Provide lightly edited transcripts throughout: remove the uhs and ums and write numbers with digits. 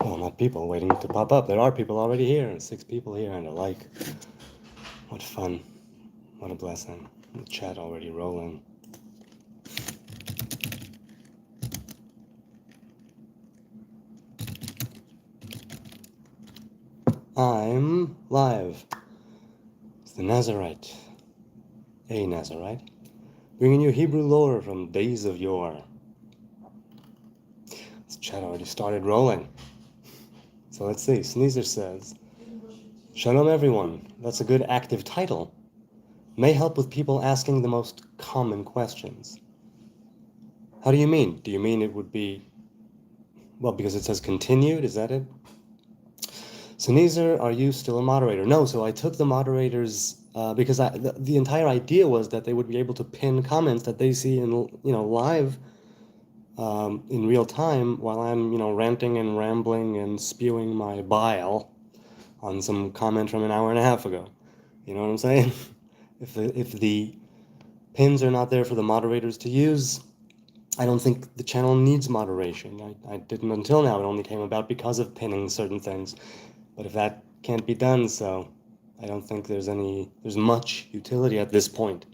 well, not people waiting to pop up. There are people already here. 6 people here and a like. What fun. What a blessing. The chat already rolling. I'm live. It's the Nazarite. A Nazarite. Bringing you Hebrew lore from days of yore. This chat already started rolling. So let's see. Sneezer says, Shalom everyone. That's a good active title. May help with people asking the most common questions. How do you mean? Do you mean it would be, well, because it says continued? Is that it? Sneezer, are you still a moderator? No, so I took the moderators because the entire idea was that they would be able to pin comments that they see in live in real time while I'm ranting and rambling and spewing my bile on some comment from an hour and a half ago. You know what I'm saying? If the pins are not there for the moderators to use, I don't think the channel needs moderation. I didn't until now. It only came about because of pinning certain things. But if that can't be done, so I don't think there's much utility at this point.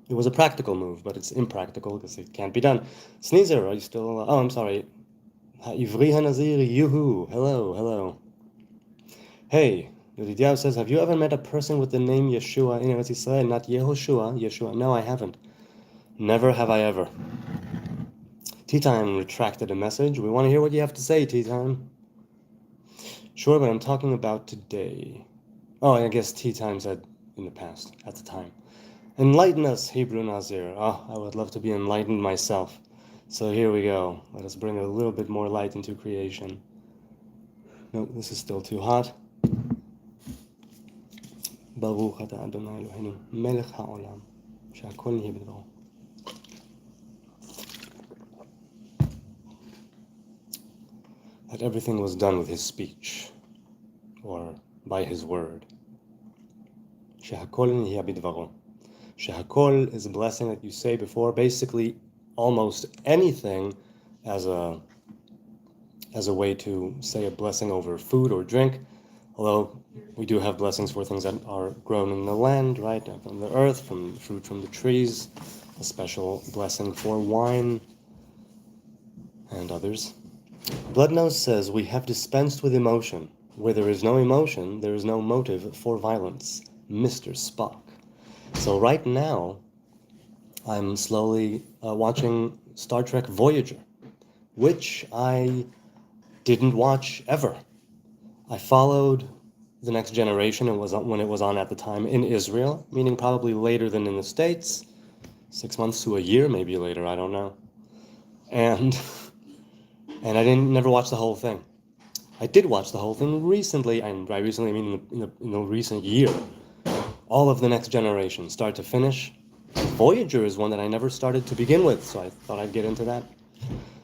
It was a practical move, but it's impractical because it can't be done. Sneezer, are you still? Oh, I'm sorry. Ivri Hanazir, yuhu. Hello. Hey, Yodidiav says, have you ever met a person with the name Yeshua in Eretz Yisrael? Not Yehoshua, Yeshua. No, I haven't. Never have I ever. Tea Time retracted a message. We want to hear what you have to say, Tea Time. Sure, but I'm talking about today. Oh, I guess Tea Time said in the past, at the time. Enlighten us, Hebrew Nazir. Oh, I would love to be enlightened myself. So here we go. Let us bring a little bit more light into creation. No, this is still too hot. Baruch atah Adonai Eloheinu, melech ha'olam, she'akol nihi b'dvaro. That everything was done with his speech, or by his word. She'akol nihi b'dvaro. She'akol is a blessing that you say before basically almost anything as a way to say a blessing over food or drink, although we do have blessings for things that are grown in the land, right, from the earth, from fruit from the trees, a special blessing for wine and others. Bloodnose says, we have dispensed with emotion. Where there is no emotion, there is no motive for violence. Mr. Spock. So right now, I'm slowly watching Star Trek Voyager, which I didn't watch ever. I followed The Next Generation when it was on at the time in Israel, meaning probably later than in the States, 6 months to a year, maybe later, I don't know. And I never watch the whole thing. I did watch the whole thing recently, and by recently I mean in the recent year. All of The Next Generation, start to finish. Voyager is one that I never started to begin with, so I thought I'd get into that.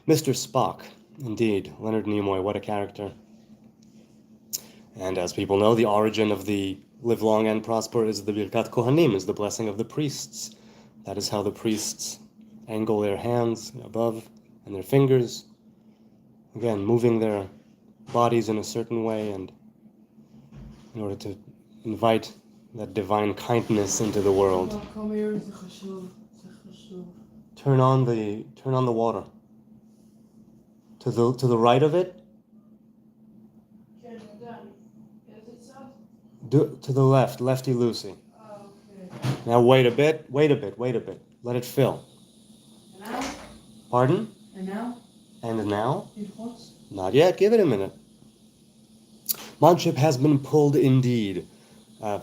Mr. Spock, indeed, Leonard Nimoy, what a character. And as people know, the origin of the live long and prosper is the Birkat Kohanim, is the blessing of the priests. That is how the priests angle their hands above and their fingers. Again, moving their bodies in a certain way, and in order to invite that divine kindness into the world. Turn on the water. To the right of it. To the left, lefty loosey. Okay. Now wait a bit. Let it fill. And now? Pardon? And now? And now? Not yet. Give it a minute. Monship has been pulled indeed,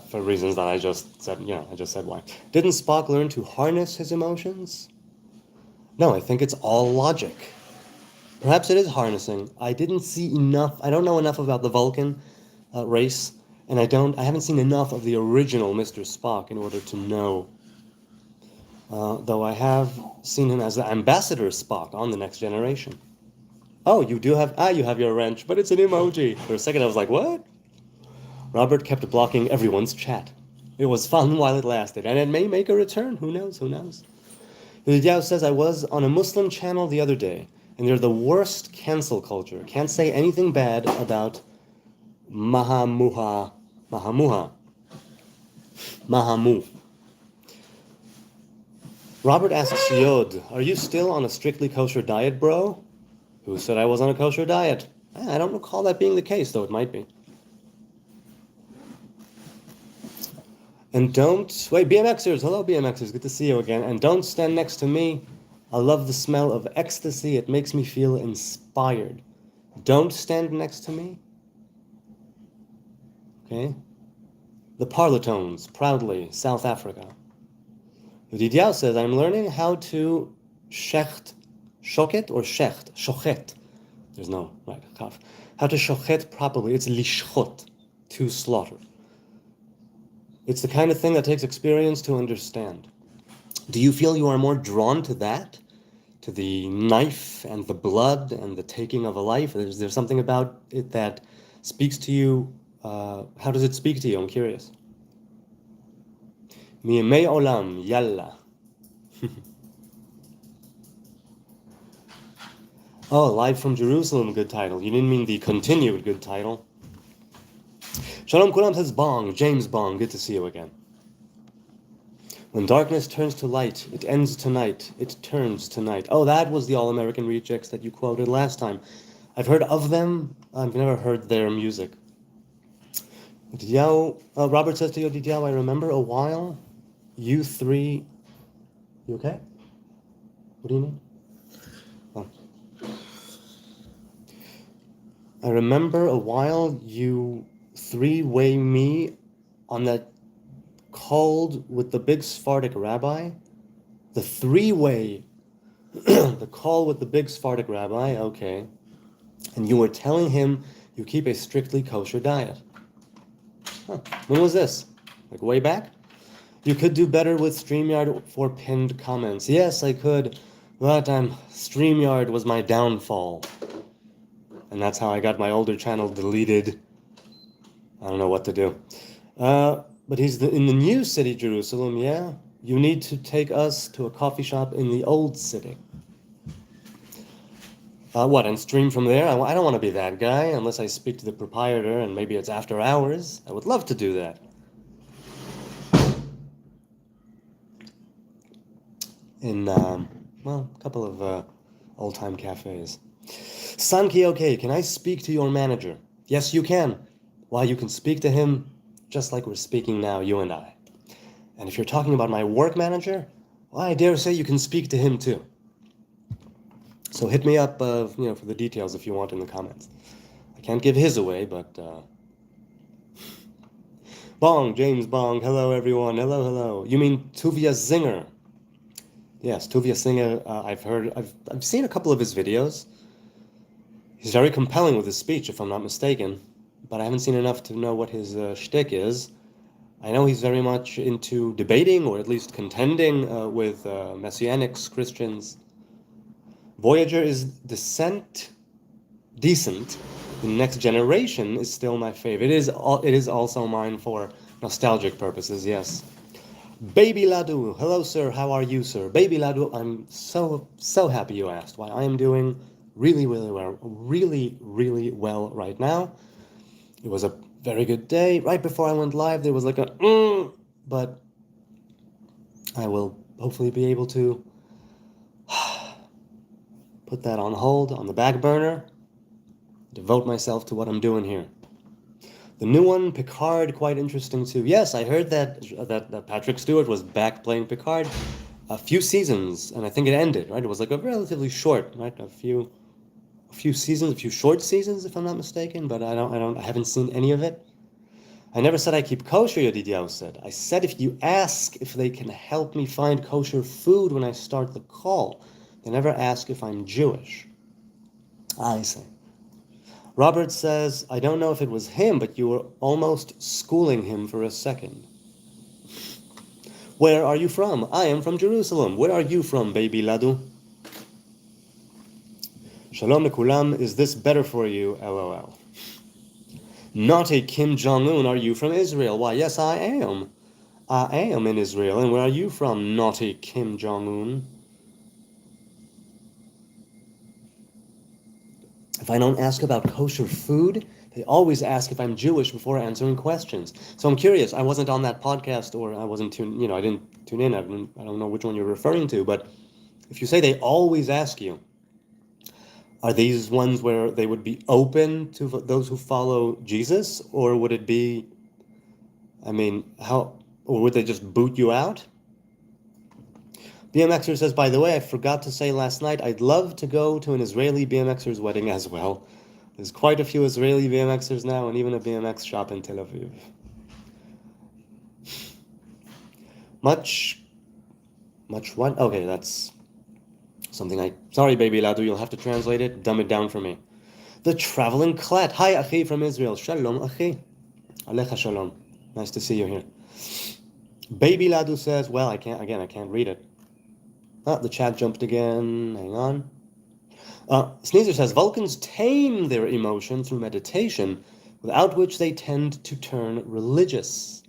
for reasons that I just said. I just said why. Didn't Spock learn to harness his emotions? No, I think it's all logic. Perhaps it is harnessing. I didn't see enough. I don't know enough about the Vulcan race. And I haven't seen enough of the original Mr. Spock in order to know. Though I have seen him as the Ambassador Spock on The Next Generation. Oh, you have your wrench, but it's an emoji. For a second I was like, what? Robert kept blocking everyone's chat. It was fun while it lasted, and it may make a return. Who knows? The Yao says, I was on a Muslim channel the other day. And they're the worst cancel culture. Can't say anything bad about Mahamu. Robert asks Yod, are you still on a strictly kosher diet, bro? Who said I was on a kosher diet? I don't recall that being the case, though it might be. And wait, BMXers, hello BMXers, good to see you again. And don't stand next to me. I love the smell of ecstasy. It makes me feel inspired. Don't stand next to me. Okay. The Parlotones, proudly, South Africa. Didiao says, I'm learning how to shochet or shochet. There's no right kaf. How to shochet properly. It's lishchot, to slaughter. It's the kind of thing that takes experience to understand. Do you feel you are more drawn to that? To the knife and the blood and the taking of a life? Is there something about it that speaks to you? How does it speak to you? I'm curious. Mi'emei olam, yalla. Oh, live from Jerusalem, good title. You didn't mean the continued good title. Shalom Kulam says Bong, James Bong, good to see you again. When darkness turns to light, it ends tonight, it turns tonight. Oh, that was the All-American Rejects that you quoted last time. I've heard of them, I've never heard their music. Robert says to you, Didiao, I remember a while, you three... You okay? What do you mean? Oh. I remember a while you three-way me on that called with the big Sephardic rabbi. The three-way, the call with the big Sephardic rabbi, okay. And you were telling him you keep a strictly kosher diet. Huh. When was this? Like way back? You could do better with StreamYard for pinned comments. Yes, I could, but StreamYard was my downfall. And that's how I got my older channel deleted. I don't know what to do. But he's in the new city, Jerusalem, yeah? You need to take us to a coffee shop in the old city. What, and stream from there? I don't want to be that guy unless I speak to the proprietor and maybe it's after hours. I would love to do that. In, a couple of old-time cafes. Sanki, okay, can I speak to your manager? Yes, you can. Well, you can speak to him just like we're speaking now, you and I. And if you're talking about my work manager, well, I dare say you can speak to him too. So hit me up, for the details if you want in the comments. I can't give his away, but... Bong, James Bong, hello everyone, hello. You mean Tuvia Zinger? Yes, Tuvia Zinger, I've seen a couple of his videos. He's very compelling with his speech, if I'm not mistaken, but I haven't seen enough to know what his shtick is. I know he's very much into debating, or at least contending with Messianics, Christians. Voyager is decent. The Next Generation is still my favorite. It is also mine for nostalgic purposes, yes. Baby Ladu, hello sir, how are you sir? Baby Ladu, I'm so happy you asked. Why, I am doing really well right now. It was a very good day. Right before I went live, there was like but I will hopefully be able to put that on hold, on the back burner, devote myself to what I'm doing here. The new one, Picard, quite interesting too. Yes, I heard that Patrick Stewart was back playing Picard a few seasons, and I think it ended, right? It was like a relatively short, right? A few seasons, a few short seasons, if I'm not mistaken, but I haven't seen any of it. I never said I keep kosher, Yedidiao said. I said if you ask if they can help me find kosher food when I start the call. They never ask if I'm Jewish. I see. Robert says, I don't know if it was him, but you were almost schooling him for a second. Where are you from? I am from Jerusalem. Where are you from, baby Ladu? Shalom lekulam, is this better for you? LOL. Naughty Kim Jong-un, are you from Israel? Why, yes, I am. I am in Israel. And where are you from, naughty Kim Jong-un? If I don't ask about kosher food, they always ask if I'm Jewish before answering questions. So I'm curious. I wasn't on that podcast, or I wasn't tuned. I didn't tune in. I don't know which one you're referring to. But if you say they always ask you, are these ones where they would be open to those who follow Jesus, or would it be? I mean, how? Or would they just boot you out? BMXer says, by the way, I forgot to say last night, I'd love to go to an Israeli BMXer's wedding as well. There's quite a few Israeli BMXers now, and even a BMX shop in Tel Aviv. Much what? Okay, that's something sorry, baby Ladu, you'll have to translate it, dumb it down for me. The traveling Klat. Hi, Achi from Israel. Shalom, Achi. Alecha shalom. Nice to see you here. Baby Ladu says, well, I can't read it. The chat jumped again. Hang on. Sneezer says, Vulcans tame their emotion through meditation, without which they tend to turn religious.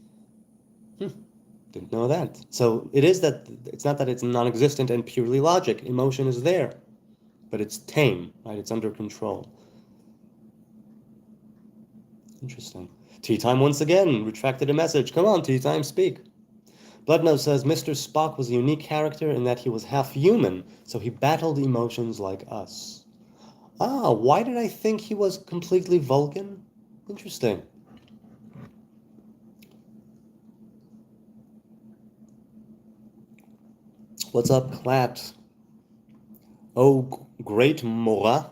Didn't know that. So it's not that it's non-existent and purely logic. Emotion is there, but it's tame, right? It's under control. Interesting. Tea Time once again retracted a message. Come on, Tea Time, speak. Bloodnose says, Mr. Spock was a unique character in that he was half human, so he battled emotions like us. Why did I think he was completely Vulcan? Interesting. What's up, Clat? Oh, great Morah.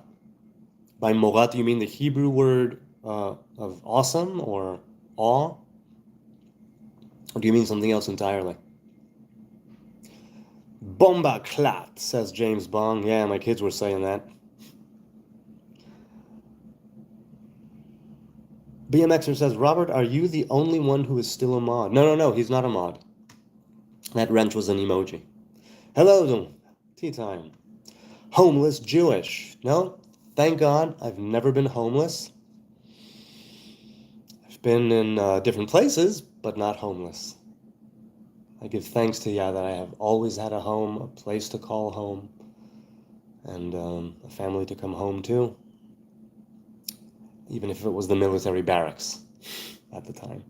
By Morah, do you mean the Hebrew word of awesome or awe? Or do you mean something else entirely? Bomba Clat, says James Bong. Yeah, my kids were saying that. BMXer says, Robert, are you the only one who is still a mod? No, he's not a mod. That wrench was an emoji. Hello, tea time. Homeless Jewish. No, thank God, I've never been homeless. I've been in different places, but not homeless. I give thanks to Yah that I have always had a home, a place to call home, and a family to come home to, even if it was the military barracks at the time.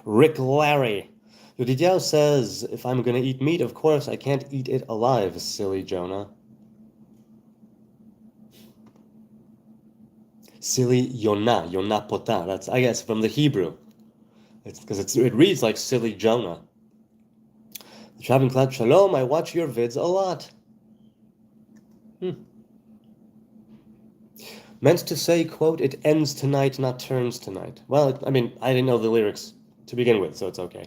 Rick Larry. Yodidiao says, if I'm going to eat meat, of course, I can't eat it alive, silly Jonah. Silly Yonah, Yonah Pota. That's, I guess, from the Hebrew. It's because it reads like silly Jonah. The Traveling Cloud, Shalom, I watch your vids a lot. Meant to say, quote, it ends tonight, not turns tonight. Well, I mean, I didn't know the lyrics to begin with, so it's okay.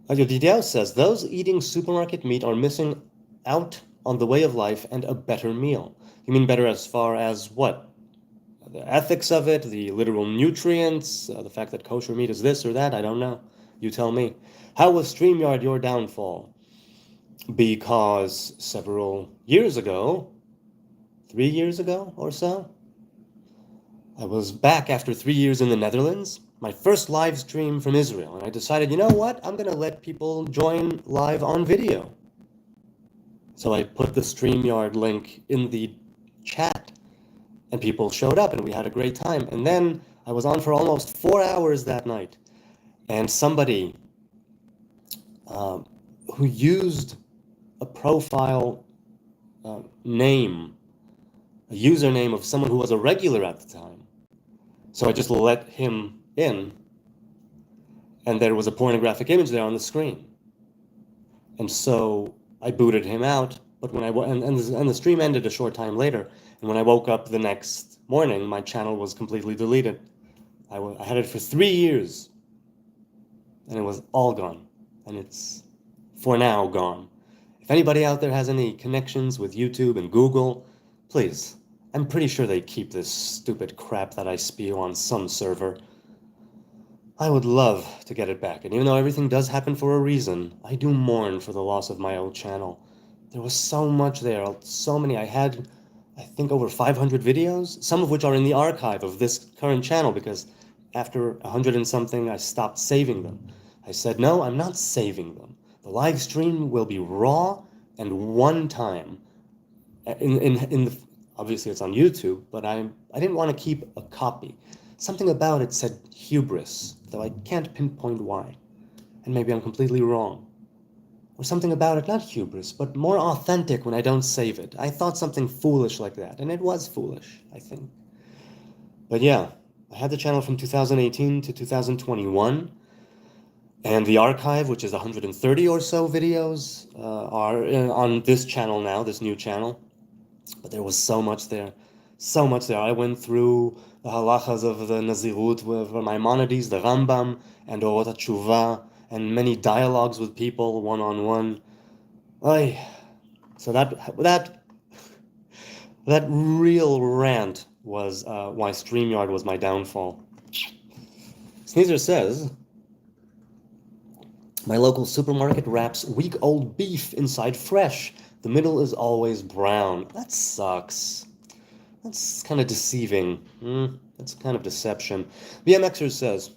Didiao says, those eating supermarket meat are missing out on the way of life and a better meal. You mean better as far as what? The ethics of it, the literal nutrients, the fact that kosher meat is this or that? I don't know. You tell me. How was StreamYard your downfall? Because several years ago, 3 years ago or so, I was back after 3 years in the Netherlands, my first live stream from Israel, and I decided, you know what, I'm going to let people join live on video. So I put the StreamYard link in the chat, and people showed up, and we had a great time. And then I was on for almost 4 hours that night, and somebody who used a profile name, a username of someone who was a regular at the time. So I just let him in, and there was a pornographic image there on the screen. And so I booted him out, but when and the stream ended a short time later, and when I woke up the next morning, my channel was completely deleted. I had it for 3 years, and it was all gone, and it's, for now, gone. If anybody out there has any connections with YouTube and Google, please, I'm pretty sure they keep this stupid crap that I spew on some server. I would love to get it back, and even though everything does happen for a reason, I do mourn for the loss of my old channel. There was so much there, so many. I had, I think, over 500 videos, some of which are in the archive of this current channel, because after 100 and something, I stopped saving them. I said, no, I'm not saving them. The live stream will be raw and one time. Obviously, it's on YouTube, but I didn't want to keep a copy. Something about it said hubris, though I can't pinpoint why. And maybe I'm completely wrong. Or something about it, not hubris, but more authentic when I don't save it. I thought something foolish like that, and it was foolish, I think. But yeah, I had the channel from 2018 to 2021, and the archive, which is 130 or so videos, are on this channel now, this new channel. But there was so much there. So much there. I went through the halachas of the Nazirut with Maimonides, the Rambam, and Orot HaTshuva, and many dialogues with people, one-on-one. So that real rant was why StreamYard was my downfall. Sneezer says, my local supermarket wraps week-old beef inside fresh. The middle is always brown. That sucks. That's kind of deceiving. That's kind of deception. BMXer says,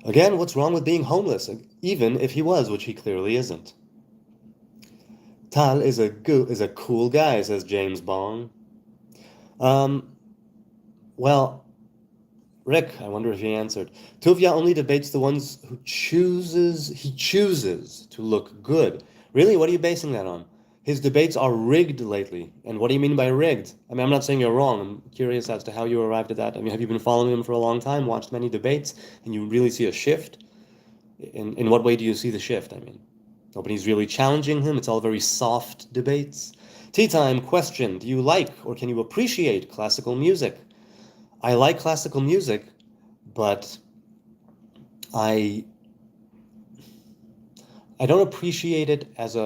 again, what's wrong with being homeless, even if he was, which he clearly isn't? Tal is a cool guy, says James Bong. Well, Rick, I wonder if he answered. Tuvia only debates the ones he chooses to look good. Really? What are you basing that on? His debates are rigged lately. And what do you mean by rigged? I mean, I'm not saying you're wrong. I'm curious as to how you arrived at that. I mean, have you been following him for a long time, watched many debates, and you really see a shift? In what way do you see the shift? I mean, nobody's really challenging him. It's all very soft debates. Tea time question. Do you like or can you appreciate classical music? I like classical music, but I don't appreciate it as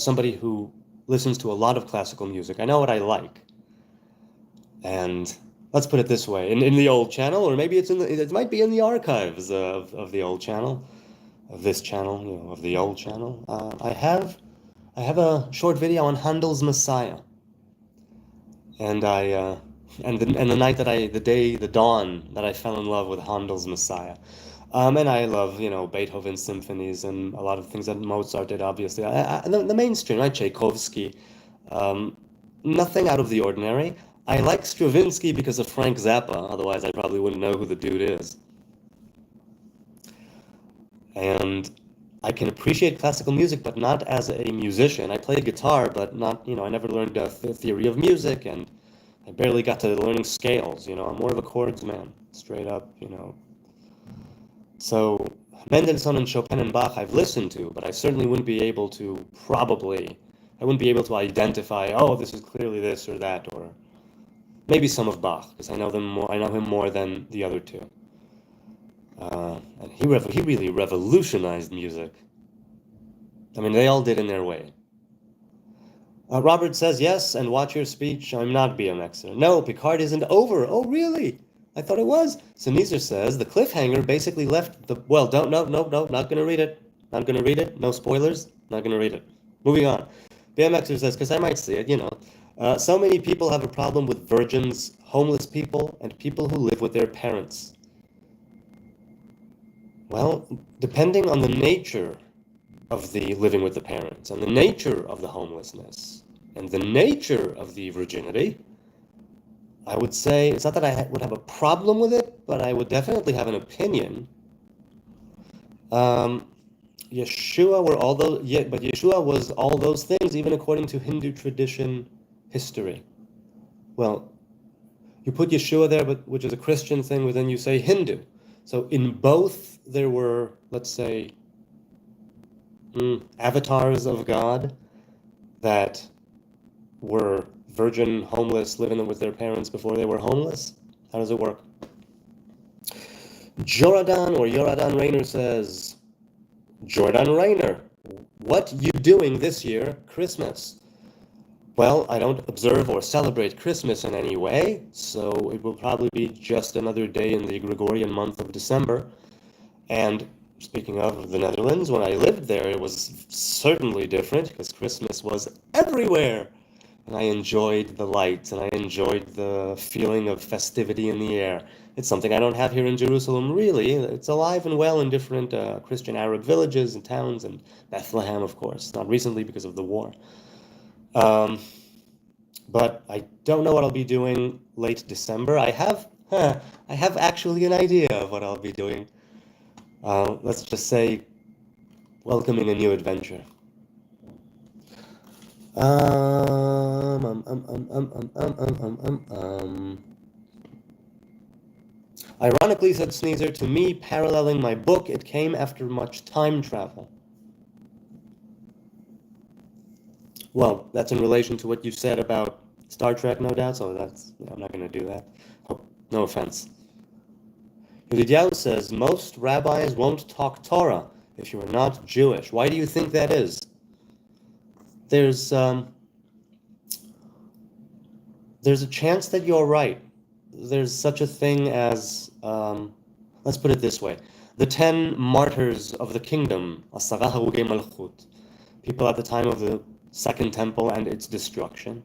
somebody who listens to a lot of classical music. I know what I like. And let's put it this way, in the old channel, or maybe it might be in the archives of the old channel, of this channel, of the old channel. I have a short video on Handel's Messiah. And the dawn that I fell in love with Handel's Messiah. And I love, Beethoven's symphonies and a lot of things that Mozart did, obviously. The mainstream, right? Tchaikovsky. Nothing out of the ordinary. I like Stravinsky because of Frank Zappa, otherwise I probably wouldn't know who the dude is. And I can appreciate classical music, but not as a musician. I play guitar, but not, I never learned the theory of music, and I barely got to learning scales, I'm more of a chords man, straight up, So Mendelssohn and Chopin and Bach I've listened to, but I certainly wouldn't be able to identify, oh, this is clearly this or that, or maybe some of Bach, because I know him more than the other two. And he really revolutionized music. I mean, they all did in their way. Robert says, yes, and watch your speech. I'm not BMXer. No, Picard isn't over. Oh, really? I thought it was. Sneezer says, the cliffhanger basically left the... Well, no, not going to read it. Not going to read it. No spoilers. Not going to read it. Moving on. BMXer says, because I might see it, so many people have a problem with virgins, homeless people, and people who live with their parents. Well, depending on the nature of the living with the parents, and the nature of the homelessness, and the nature of the virginity, I would say, it's not that I would have a problem with it, but I would definitely have an opinion. Yeshua was all those things, even according to Hindu tradition history. Well, you put Yeshua there, which is a Christian thing, but then you say Hindu. So in both, there were, let's say, avatars of God that were virgin, homeless, living with their parents before they were homeless. How does it work? Yoradan Rayner says, Jordan Rayner, what you doing this year, Christmas? Well, I don't observe or celebrate Christmas in any way, so it will probably be just another day in the Gregorian month of December. And speaking of the Netherlands, when I lived there, it was certainly different because Christmas was everywhere. And I enjoyed the lights, and I enjoyed the feeling of festivity in the air. It's something I don't have here in Jerusalem, really. It's alive and well in different Christian Arab villages and towns, and Bethlehem, of course. Not recently because of the war. Um, but I don't know what I'll be doing late December. I have actually an idea of what I'll be doing. Let's just say welcoming a new adventure. Ironically, said Sneezer, to me, paralleling my book, it came after much time travel. Well, that's in relation to what you said about Star Trek, no doubt, so I'm not going to do that. Oh, no offense. Yedidiah says, most rabbis won't talk Torah if you are not Jewish. Why do you think that is? There's a chance that you're right. There's such a thing as, let's put it this way, the 10 martyrs of the kingdom, people at the time of the Second Temple and its destruction,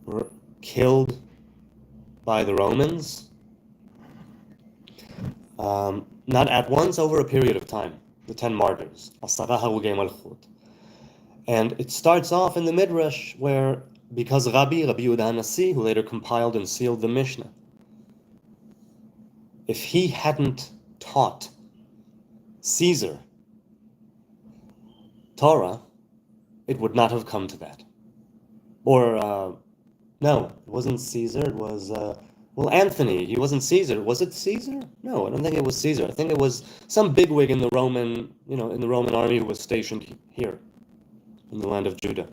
were killed by the Romans, not at once, over a period of time, the 10 martyrs, and it starts off in the Midrash where, because Rabbi Yehuda Nasi, who later compiled and sealed the Mishnah, if he hadn't taught Caesar Torah, it would not have come to that. Or, no, it wasn't Caesar, it was, well, Anthony, he wasn't Caesar. Was it Caesar? No, I don't think it was Caesar. I think it was some bigwig in the Roman, in the Roman army who was stationed here, in the land of Judah.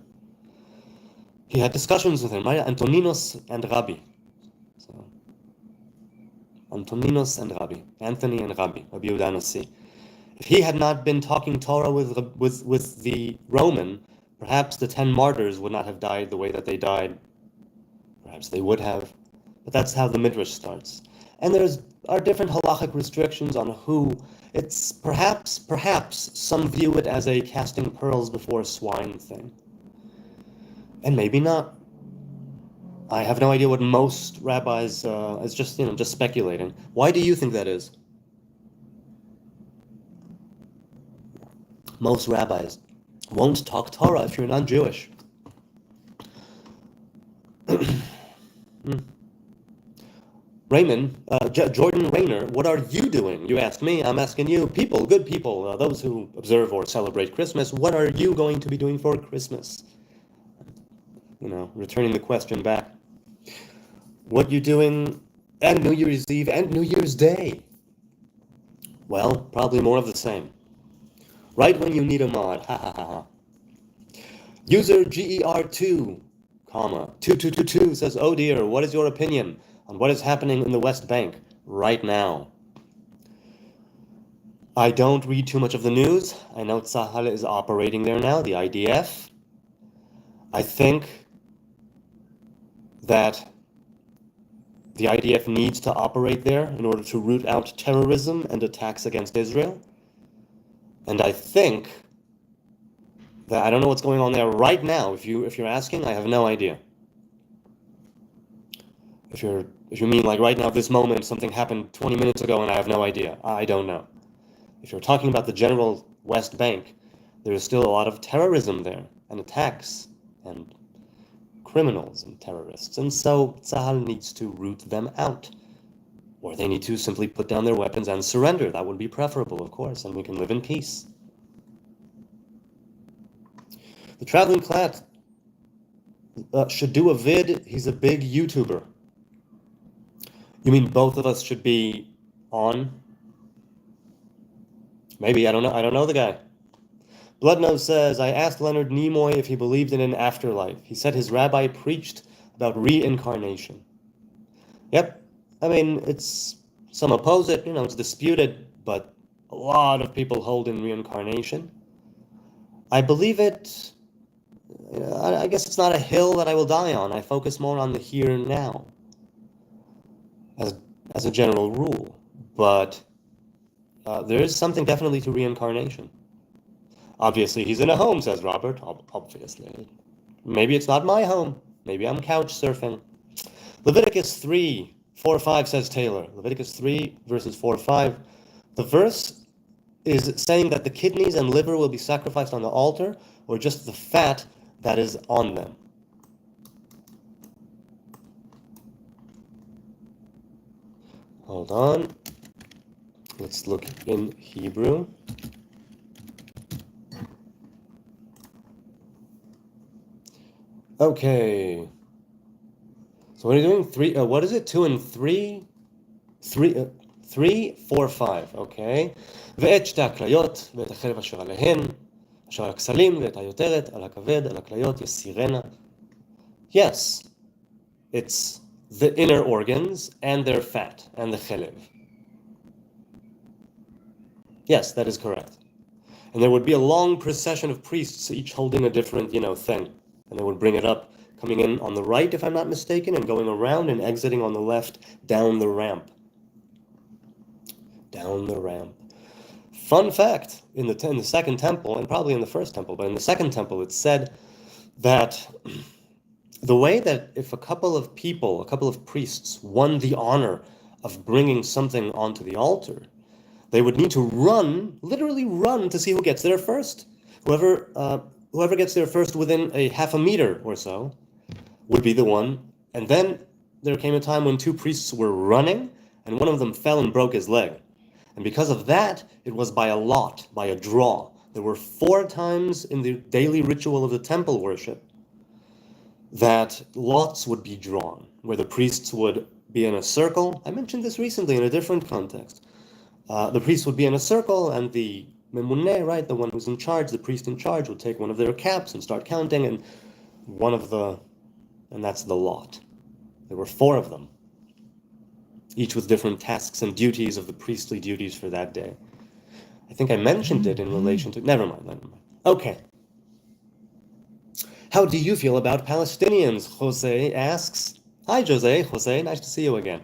He had discussions with him, right? Antoninus and Rabbi. So, Antoninus and Rabbi, Anthony and Rabbi Yehuda Nasi. If he had not been talking Torah with the Roman, perhaps the 10 martyrs would not have died the way that they died. Perhaps they would have. But that's how the Midrash starts. And are different halachic restrictions on who. It's perhaps some view it as a casting pearls before swine thing. And maybe not. I have no idea what most rabbis, it's just speculating. Why do you think that is? Most rabbis won't talk Torah if you're not Jewish. Jordan Rayner, what are you doing? You asked me, I'm asking you. People, good people, those who observe or celebrate Christmas, what are you going to be doing for Christmas? Returning the question back. What you doing at New Year's Eve and New Year's Day? Well, probably more of the same. Right when you need a mod, ha ha ha ha. User GER2, 2222 says, oh dear, what is your opinion on what is happening in the West Bank right now? I don't read too much of the news. I know Tzahal is operating there now, the IDF. I think that the IDF needs to operate there in order to root out terrorism and attacks against Israel. And I think that I don't know what's going on there right now. If you're asking, I have no idea. If you mean like right now, this moment, something happened 20 minutes ago and I have no idea, I don't know. If you're talking about the general West Bank, there is still a lot of terrorism there, and attacks, and criminals and terrorists. And so Tzahal needs to root them out. Or they need to simply put down their weapons and surrender. That would be preferable, of course, and we can live in peace. The Traveling Clat should do a vid. He's a big YouTuber. You mean both of us should be on? Maybe, I don't know. I don't know the guy. Bloodnose says, I asked Leonard Nimoy if he believed in an afterlife. He said his rabbi preached about reincarnation. Yep. I mean, some oppose it, it's disputed, but a lot of people hold in reincarnation. I believe it. I guess it's not a hill that I will die on. I focus more on the here and now, as a general rule. But there is something definitely to reincarnation. Obviously, he's in a home, says Robert. Obviously. Maybe it's not my home. Maybe I'm couch surfing. Leviticus 3:4-5 says Taylor. Leviticus 3, verses 4-5. The verse is saying that the kidneys and liver will be sacrificed on the altar, or just the fat that is on them. Hold on. Let's look in Hebrew. Okay. So what are you doing? Three. What is it? 2 and 3. 3, 4, 5. Okay. ואת שתי הכליות ואת החלב אשר עליהן, אשר על הכסלים ואת היותרת, על הכבד, על הכליות יסירנה. Yes, it's the inner organs and their fat and the chelev. Yes, that is correct. And there would be a long procession of priests, each holding a different, thing. And they would bring it up, coming in on the right, if I'm not mistaken, and going around and exiting on the left down the ramp. Down the ramp. Fun fact, in the second temple, and probably in the first temple, but in the second temple, it said that the way that if a couple of priests won the honor of bringing something onto the altar, they would need to literally run to see who gets there first. Whoever gets there first within a half a meter or so would be the one. And then there came a time when 2 priests were running, and one of them fell and broke his leg. And because of that, it was by a lot, by a draw. There were 4 times in the daily ritual of the temple worship that lots would be drawn, where the priests would be in a circle. I mentioned this recently in a different context. The priests would be in a circle, and the memuneh, right, the one who's in charge, the priest in charge, would take one of their caps and start counting, and that's the lot. There were 4 of them, each with different tasks and duties of the priestly duties for that day. I think I mentioned it in relation to... Never mind. Okay. How do you feel about Palestinians? Jose asks. Hi, Jose, nice to see you again.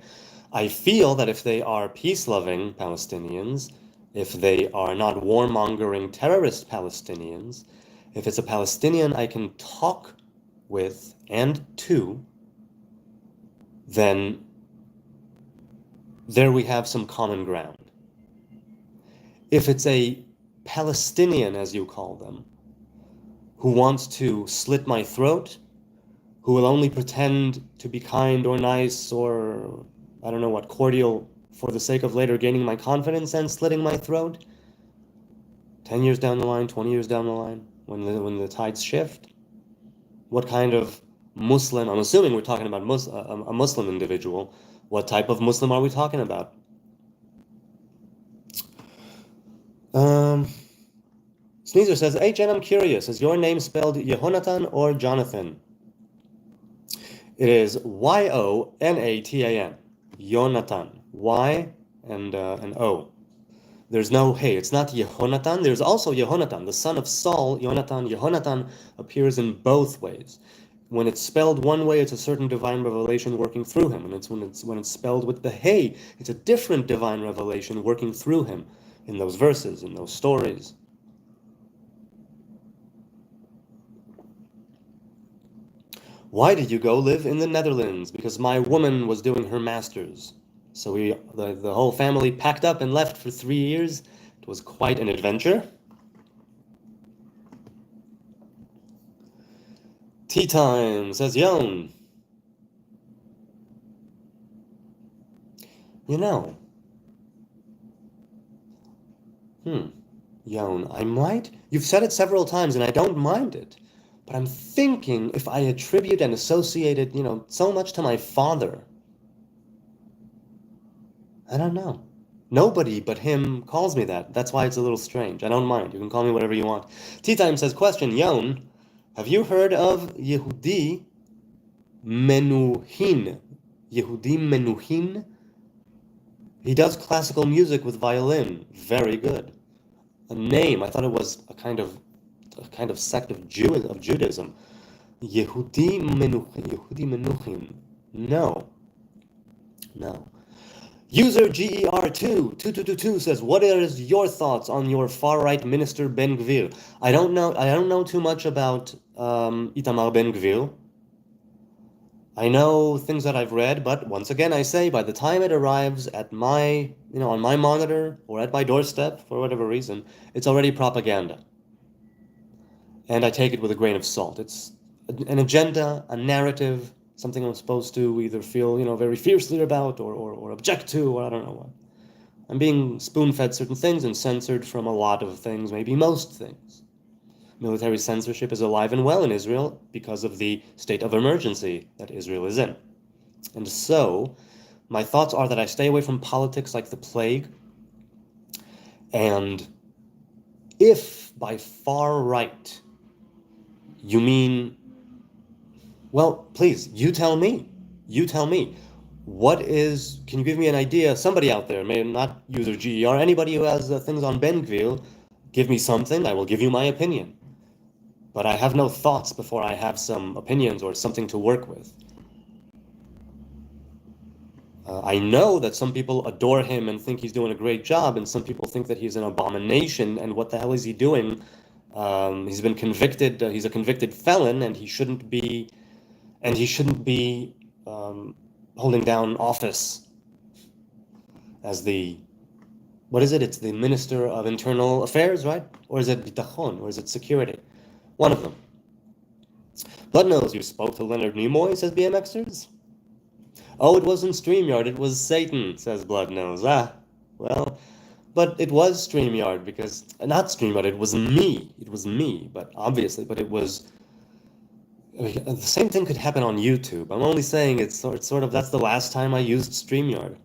I feel that if they are peace-loving Palestinians, if they are not warmongering terrorist Palestinians, if it's a Palestinian I can talk with and to, then there we have some common ground. If it's a Palestinian, as you call them, who wants to slit my throat, who will only pretend to be kind or nice or, I don't know what, cordial for the sake of later gaining my confidence and slitting my throat, 10 years down the line, 20 years down the line, when the tides shift, what kind of Muslim, I'm assuming we're talking about a Muslim individual, what type of Muslim are we talking about? Sneezer says, hey Jen, I'm curious, is your name spelled Yehonatan or Jonathan? It is Y-O-N-A-T-A-N, Yonatan, Y and O. There's no hey, it's not Yehonatan. There's also Yehonatan, the son of Saul. Yehonatan appears in both ways. When it's spelled one way, it's a certain divine revelation working through him. And when it's spelled with the hey, it's a different divine revelation working through him in those verses, in those stories. Why did you go live in the Netherlands? Because my woman was doing her master's. So the whole family packed up and left for 3 years. It was quite an adventure. Tea time, says Yon. Yon, you've said it several times and I don't mind it. But I'm thinking if I attribute and associate it, so much to my father. I don't know. Nobody but him calls me that. That's why it's a little strange. I don't mind. You can call me whatever you want. Tea Time says, question, Yon, have you heard of Yehudi Menuhin? Yehudi Menuhin? He does classical music with violin. Very good. A name. I thought it was a kind of sect of Judaism. Yehudi Menuhin. No. User GER2 says, what is your thoughts on your far-right minister Ben Gvir? I don't know too much about Itamar Ben Gvir. I know things that I've read, but once again I say, by the time it arrives at my, on my monitor or at my doorstep, for whatever reason, it's already propaganda. and I take it with a grain of salt. It's an agenda, a narrative, something I'm supposed to either feel, very fiercely about or object to, or I don't know what. I'm being spoon-fed certain things and censored from a lot of things, maybe most things. Military censorship is alive and well in Israel because of the state of emergency that Israel is in. And so, my thoughts are that I stay away from politics like the plague, and if by far right you mean, well, please, you tell me. You tell me. Can you give me an idea? Somebody out there, may not user GER, anybody who has things on Ben-Gvir, give me something, I will give you my opinion. But I have no thoughts before I have some opinions or something to work with. I know that some people adore him and think he's doing a great job, and some people think that he's an abomination, and what the hell is he doing? He's been convicted, he's a convicted felon, and he shouldn't be holding down office as what is it? It's the Minister of Internal Affairs, right? Or is it Bitachon, or is it Security? One of them. Blood knows you spoke to Leonard Nimoy, says BMXers. Oh, it wasn't StreamYard, it was Satan, says Blood Knows. Well, but it was StreamYard because, not StreamYard, it was me, but it was, the same thing could happen on YouTube. I'm only saying it's sort of, that's the last time I used StreamYard.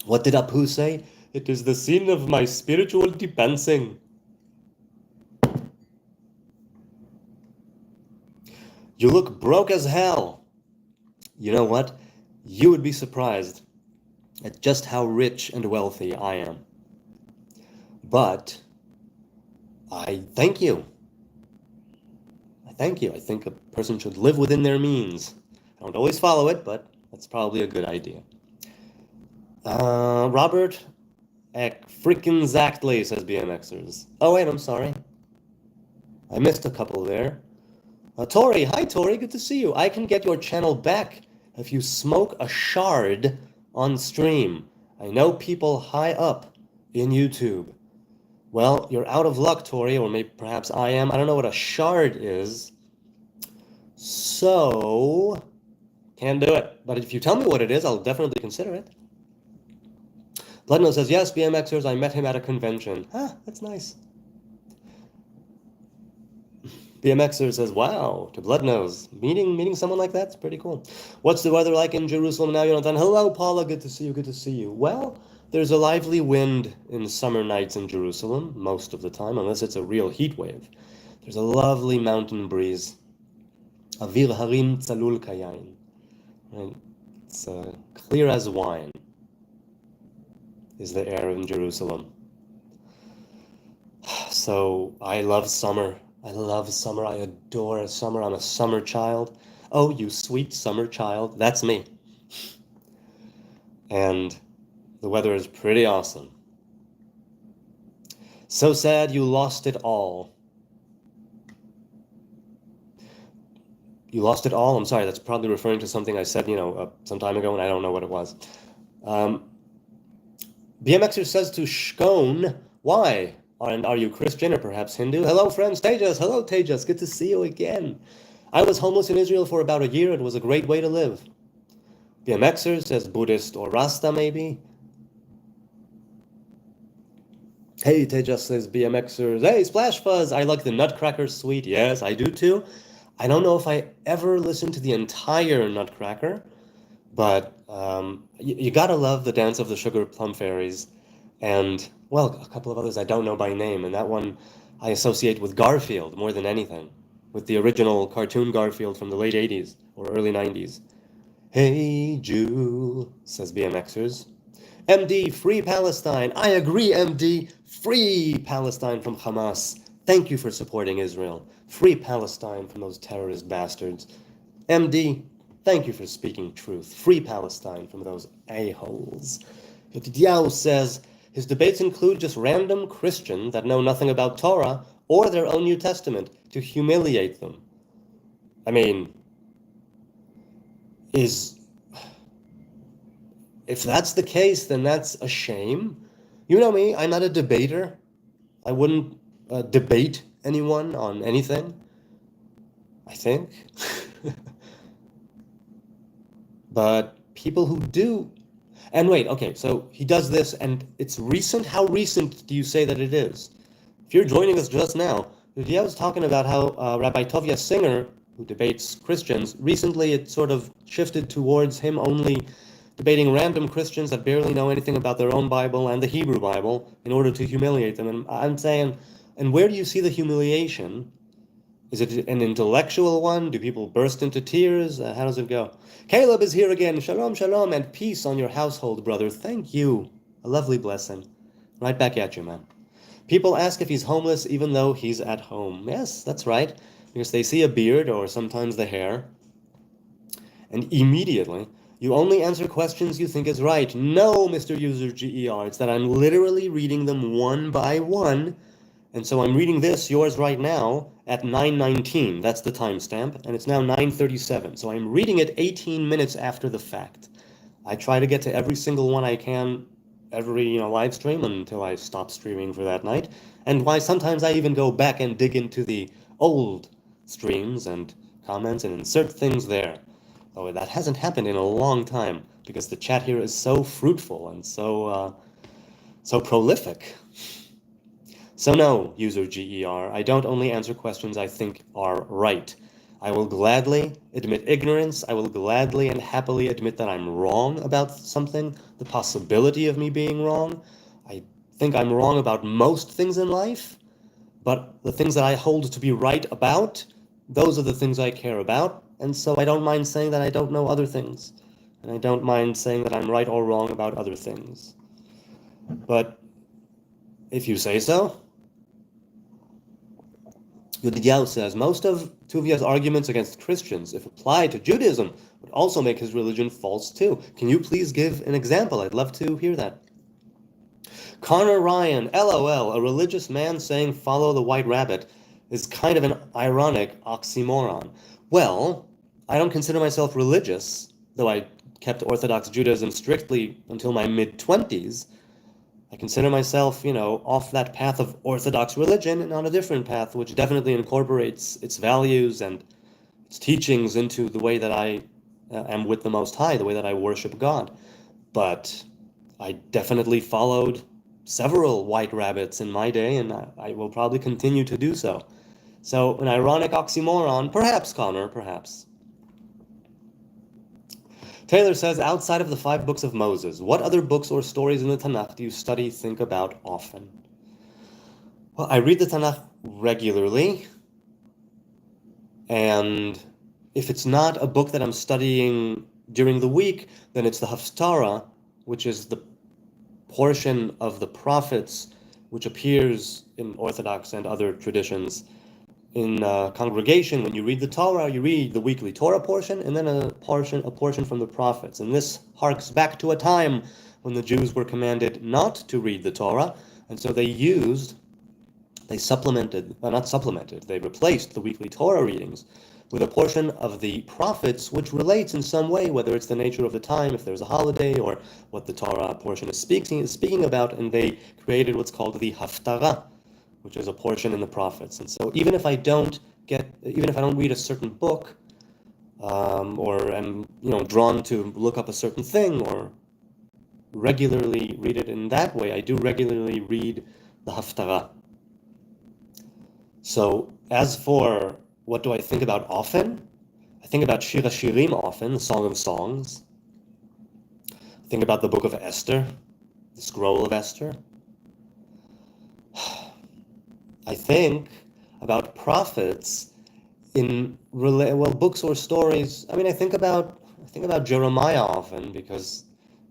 What did Apu say? It is the scene of my spiritual depensing. You look broke as hell. You know what? You would be surprised at just how rich and wealthy I am. But I thank you. I thank you. I think a person should live within their means. I don't always follow it, but that's probably a good idea. Robert freaking exactly, says BMXers. Oh wait, I'm sorry. I missed a couple there. Tori, hi Tori, good to see you. I can get your channel back if you smoke a shard on stream. I know people high up in YouTube. Well, you're out of luck, Tori, or maybe perhaps I am. I don't know what a shard is. So, can't do it. But if you tell me what it is, I'll definitely consider it. Bloodnose says, yes, BMXers, I met him at a convention. That's nice. BMXer says, wow, to Bloodnose. Meeting someone like that's pretty cool. What's the weather like in Jerusalem now, Jonathan? Hello, Paula, good to see you. Well, there's a lively wind in summer nights in Jerusalem, most of the time, unless it's a real heat wave. There's a lovely mountain breeze. Avir harim tzalul kayain. Right? It's clear as wine is the air in Jerusalem. So I love summer. I adore summer. I'm a summer child. Oh, you sweet summer child. That's me. And the weather is pretty awesome. So sad you lost it all. You lost it all? I'm sorry, that's probably referring to something I said, some time ago, and I don't know what it was. BMXer says to Shkone, why? And are you Christian or perhaps Hindu? Hello, friends. Tejas. Hello, Tejas. Good to see you again. I was homeless in Israel for about a year. It was a great way to live. BMXer says Buddhist or Rasta, maybe. Hey, Tejas says BMXers. Hey, Splash Fuzz. I like the Nutcracker Suite. Yes, I do too. I don't know if I ever listened to the entire Nutcracker, but you gotta love the Dance of the Sugar Plum Fairies. And, well, a couple of others I don't know by name, and that one I associate with Garfield more than anything, with the original cartoon Garfield from the late 80s or early 90s. Hey, Jew, says BMXers. MD, free Palestine. I agree, MD. Free Palestine from Hamas. Thank you for supporting Israel. Free Palestine from those terrorist bastards. MD, thank you for speaking truth. Free Palestine from those a-holes. Yetidiao says, his debates include just random Christians that know nothing about Torah or their own New Testament to humiliate them. I mean, if that's the case, then that's a shame. You know me, I'm not a debater. I wouldn't debate anyone on anything, I think. But people who do, and wait, okay, so he does this and it's recent. How recent do you say that it is? If you're joining us just now, I was talking about how Rabbi Tovia Singer, who debates Christians, recently it sort of shifted towards him only debating random Christians that barely know anything about their own Bible and the Hebrew Bible in order to humiliate them. And I'm saying, and where do you see the humiliation? Is it an intellectual one? Do people burst into tears? How does it go? Caleb is here again. Shalom, shalom, and peace on your household, brother. Thank you. A lovely blessing. Right back at you, man. People ask if he's homeless even though he's at home. Yes, that's right. Because they see a beard or sometimes the hair. And immediately, you only answer questions you think is right. No, Mr. User GER. It's that I'm literally reading them one by one. And so I'm reading this, yours right now, at 9:19. That's the timestamp. And it's now 9:37. So I'm reading it 18 minutes after the fact. I try to get to every single one I can every live stream until I stop streaming for that night. And why sometimes I even go back and dig into the old streams and comments and insert things there. Oh, that hasn't happened in a long time because the chat here is so fruitful and so prolific. So no, user GER, I don't only answer questions I think are right. I will gladly admit ignorance. I will gladly and happily admit that I'm wrong about something, the possibility of me being wrong. I think I'm wrong about most things in life, but the things that I hold to be right about, those are the things I care about. And so I don't mind saying that I don't know other things. And I don't mind saying that I'm right or wrong about other things. But if you say so. Yudigyao says, most of Tuvia's arguments against Christians, if applied to Judaism, would also make his religion false too. Can you please give an example? I'd love to hear that. Connor Ryan, LOL, a religious man saying follow the white rabbit is kind of an ironic oxymoron. Well, I don't consider myself religious, though I kept Orthodox Judaism strictly until my mid-20s. I consider myself, off that path of Orthodox religion and on a different path, which definitely incorporates its values and its teachings into the way that I am with the Most High, the way that I worship God. But I definitely followed several white rabbits in my day, and I will probably continue to do so. So, an ironic oxymoron, perhaps, Connor, perhaps. Taylor says, outside of the 5 books of Moses, what other books or stories in the Tanakh do you study, think about often? Well, I read the Tanakh regularly, and if it's not a book that I'm studying during the week, then it's the Haftarah, which is the portion of the prophets which appears in Orthodox and other traditions. In congregation, when you read the Torah, you read the weekly Torah portion and then a portion from the prophets. And this harks back to a time when the Jews were commanded not to read the Torah, and so they replaced the weekly Torah readings with a portion of the prophets which relates in some way, whether it's the nature of the time, if there's a holiday, or what the Torah portion is speaking about, and they created what's called the Haftarah, which is a portion in the prophets. And so even if I don't read a certain book, or am drawn to look up a certain thing or regularly read it in that way, I do regularly read the Haftarah. So as for what do I think about often, I think about Shir HaShirim often, the Song of Songs. I think about the book of Esther, the scroll of Esther. I think about prophets in books or stories. I mean, I think about Jeremiah often, because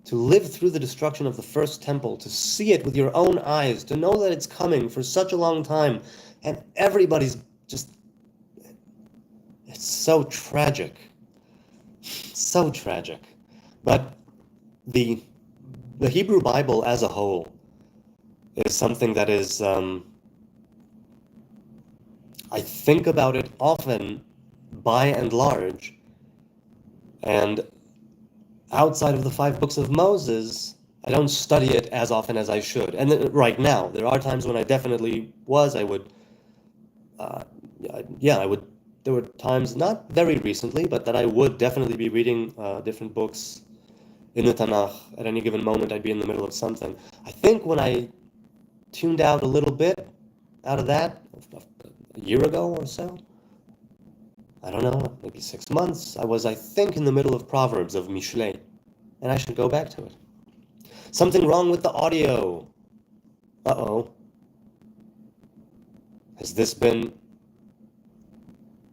to live through the destruction of the first temple, to see it with your own eyes, to know that it's coming for such a long time, and everybody's just, it's so tragic. So tragic. But the Hebrew Bible as a whole is something that is, I think about it often, by and large, and outside of the 5 books of Moses, I don't study it as often as I should. And right now, there are times when I definitely was. I would, yeah, I would. There were times, not very recently, but that I would definitely be reading different books in the Tanakh. At any given moment, I'd be in the middle of something. I think when I tuned out a little bit out of that a year ago or so, I don't know, maybe 6 months, I think, in the middle of Proverbs of Mishlei, and I should go back to it. Something wrong with the audio. Uh-oh. Has this been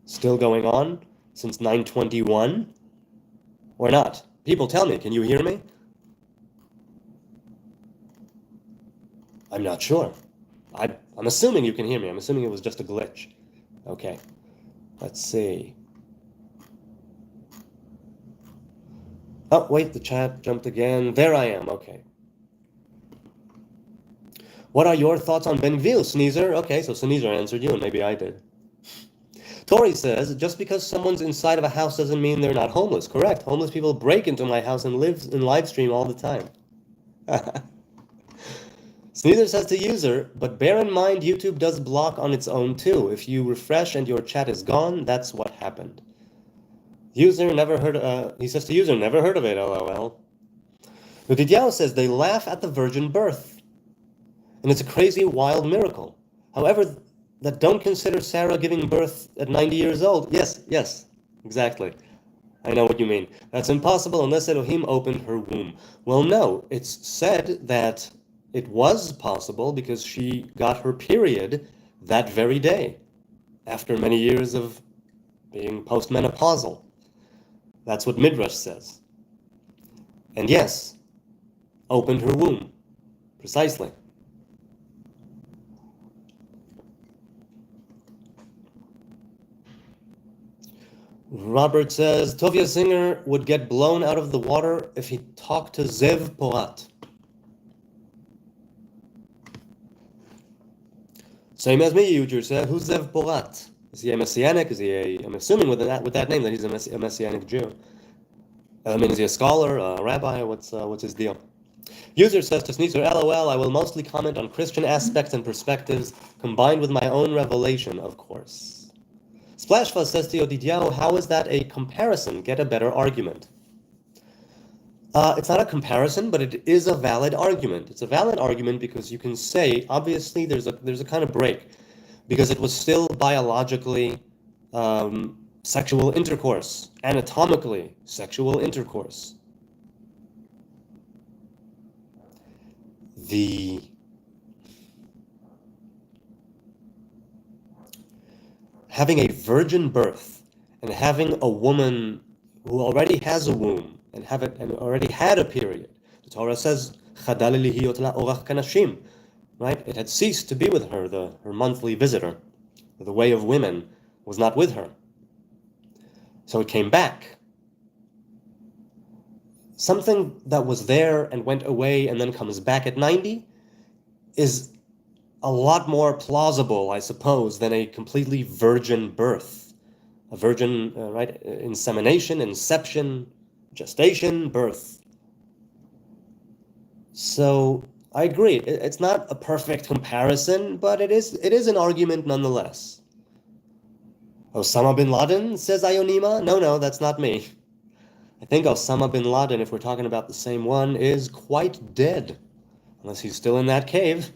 still going on since 9:21? Or not? People, tell me, can you hear me? I'm not sure. I'm assuming you can hear me. I'm assuming it was just a glitch. Okay. Let's see. Oh, wait, the chat jumped again. There I am. Okay. What are your thoughts on Ben Gvir, Sneezer? Okay, so Sneezer answered you, and maybe I did. Tori says, just because someone's inside of a house doesn't mean they're not homeless. Correct. Homeless people break into my house and live in live stream all the time. Sneezer says to user, but bear in mind YouTube does block on its own too. If you refresh and your chat is gone, that's what happened. User never heard, he says to user, never heard of it, LOL. Ludidiao says they laugh at the virgin birth. And it's a crazy, wild miracle. However, that don't consider Sarah giving birth at 90 years old. Yes, exactly. I know what you mean. That's impossible unless Elohim opened her womb. Well, no, it's said that it was possible because she got her period that very day, after many years of being postmenopausal. That's what Midrash says. And yes, opened her womb. Precisely. Robert says, Tovia Singer would get blown out of the water if he talked to Zev Porat. Same as me, Ujer said. Who's Zev Porat? Is he a Messianic? I'm assuming with that name that he's a Messianic Jew. Is he a scholar, a rabbi? What's his deal? User says to Sneezer, LOL, I will mostly comment on Christian aspects and perspectives combined with my own revelation, of course. Splashfuzz says to Yodidiao, how is that a comparison? Get a better argument. It's not a comparison, but it is a valid argument. It's a valid argument because you can say, obviously, there's a kind of break, because it was still biologically sexual intercourse, anatomically sexual intercourse. Having a virgin birth and having a woman who already has a womb and already had a period. The Torah says, right? It had ceased to be with her, her monthly visitor. The way of women was not with her. So it came back. Something that was there and went away and then comes back at 90 is a lot more plausible, I suppose, than a completely virgin birth. A virgin, right? Insemination, inception, gestation, birth. So I agree. It's not a perfect comparison, but it is an argument nonetheless. Osama bin Laden, says Ionima. No, that's not me. I think Osama bin Laden, if we're talking about the same one, is quite dead. Unless he's still in that cave.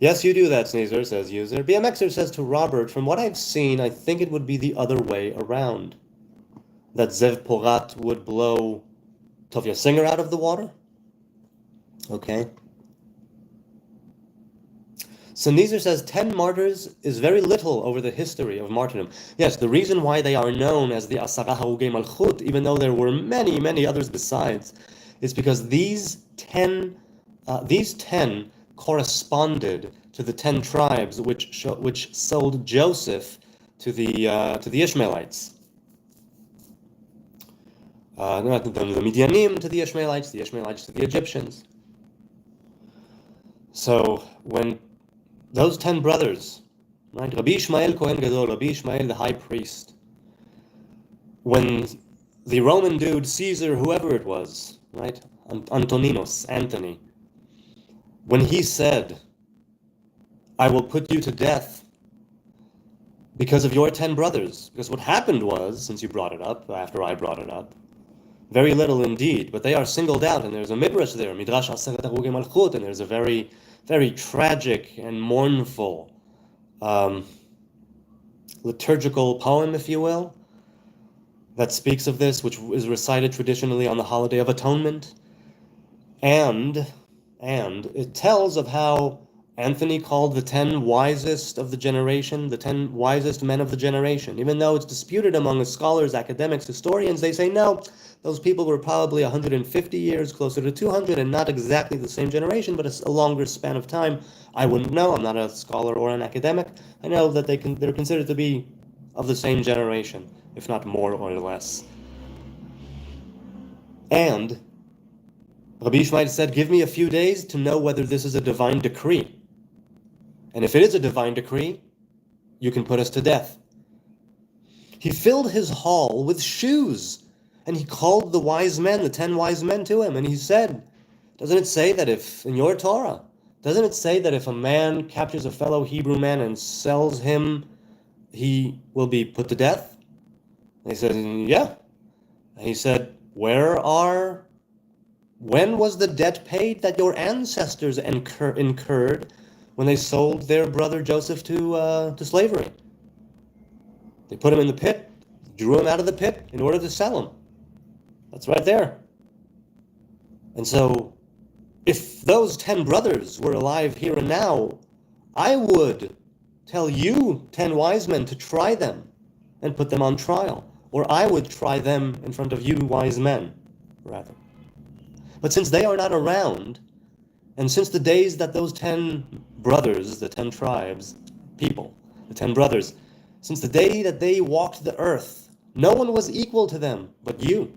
Yes, you do that, Sneezer, says user. BMXer says to Robert, from what I've seen, I think it would be the other way around. That Zev Porat would blow Tovia Singer out of the water? Okay. So Sneezer says 10 martyrs is very little over the history of martyrdom. Yes, the reason why they are known as the Asara Harugei Malchut, even though there were many, many others besides, is because these 10 corresponded to the 10 tribes which sold Joseph to the Ishmaelites. The Midianim to the Ishmaelites to the Egyptians. So when those 10 brothers, right, Rabbi Ishmael Kohen Gadol, Rabbi Ishmael the high priest, when the Roman dude, Caesar, whoever it was, right, Anthony, when he said, I will put you to death because of your 10 brothers. Because what happened was, since you brought it up, after I brought it up, very little indeed, but they are singled out, and there's a Midrash there, Midrash Malchut, and there's a very, very tragic and mournful liturgical poem, if you will, that speaks of this, which is recited traditionally on the Holiday of Atonement. And it tells of how Anthony called the 10 wisest of the generation, the 10 wisest men of the generation. Even though it's disputed among the scholars, academics, historians, they say, no, those people were probably 150 years, closer to 200, and not exactly the same generation, but a longer span of time. I wouldn't know. I'm not a scholar or an academic. I know that they're considered to be of the same generation, if not more or less. And Rabbi Ishmael said, give me a few days to know whether this is a divine decree. And if it is a divine decree, you can put us to death. He filled his hall with shoes, and he called the wise men, the 10 wise men, to him, and he said, doesn't it say that if, in your Torah, doesn't it say that if a man captures a fellow Hebrew man and sells him, he will be put to death? And he said, yeah. And he said, when was the debt paid that your ancestors incurred when they sold their brother Joseph to slavery? They put him in the pit, drew him out of the pit in order to sell him. That's right there. And so, if those 10 brothers were alive here and now, I would tell you 10 wise men to try them and put them on trial. Or I would try them in front of you wise men, rather. But since they are not around, and since the days that those 10 brothers, the 10 tribes, people, the 10 brothers, since the day that they walked the earth, no one was equal to them but you.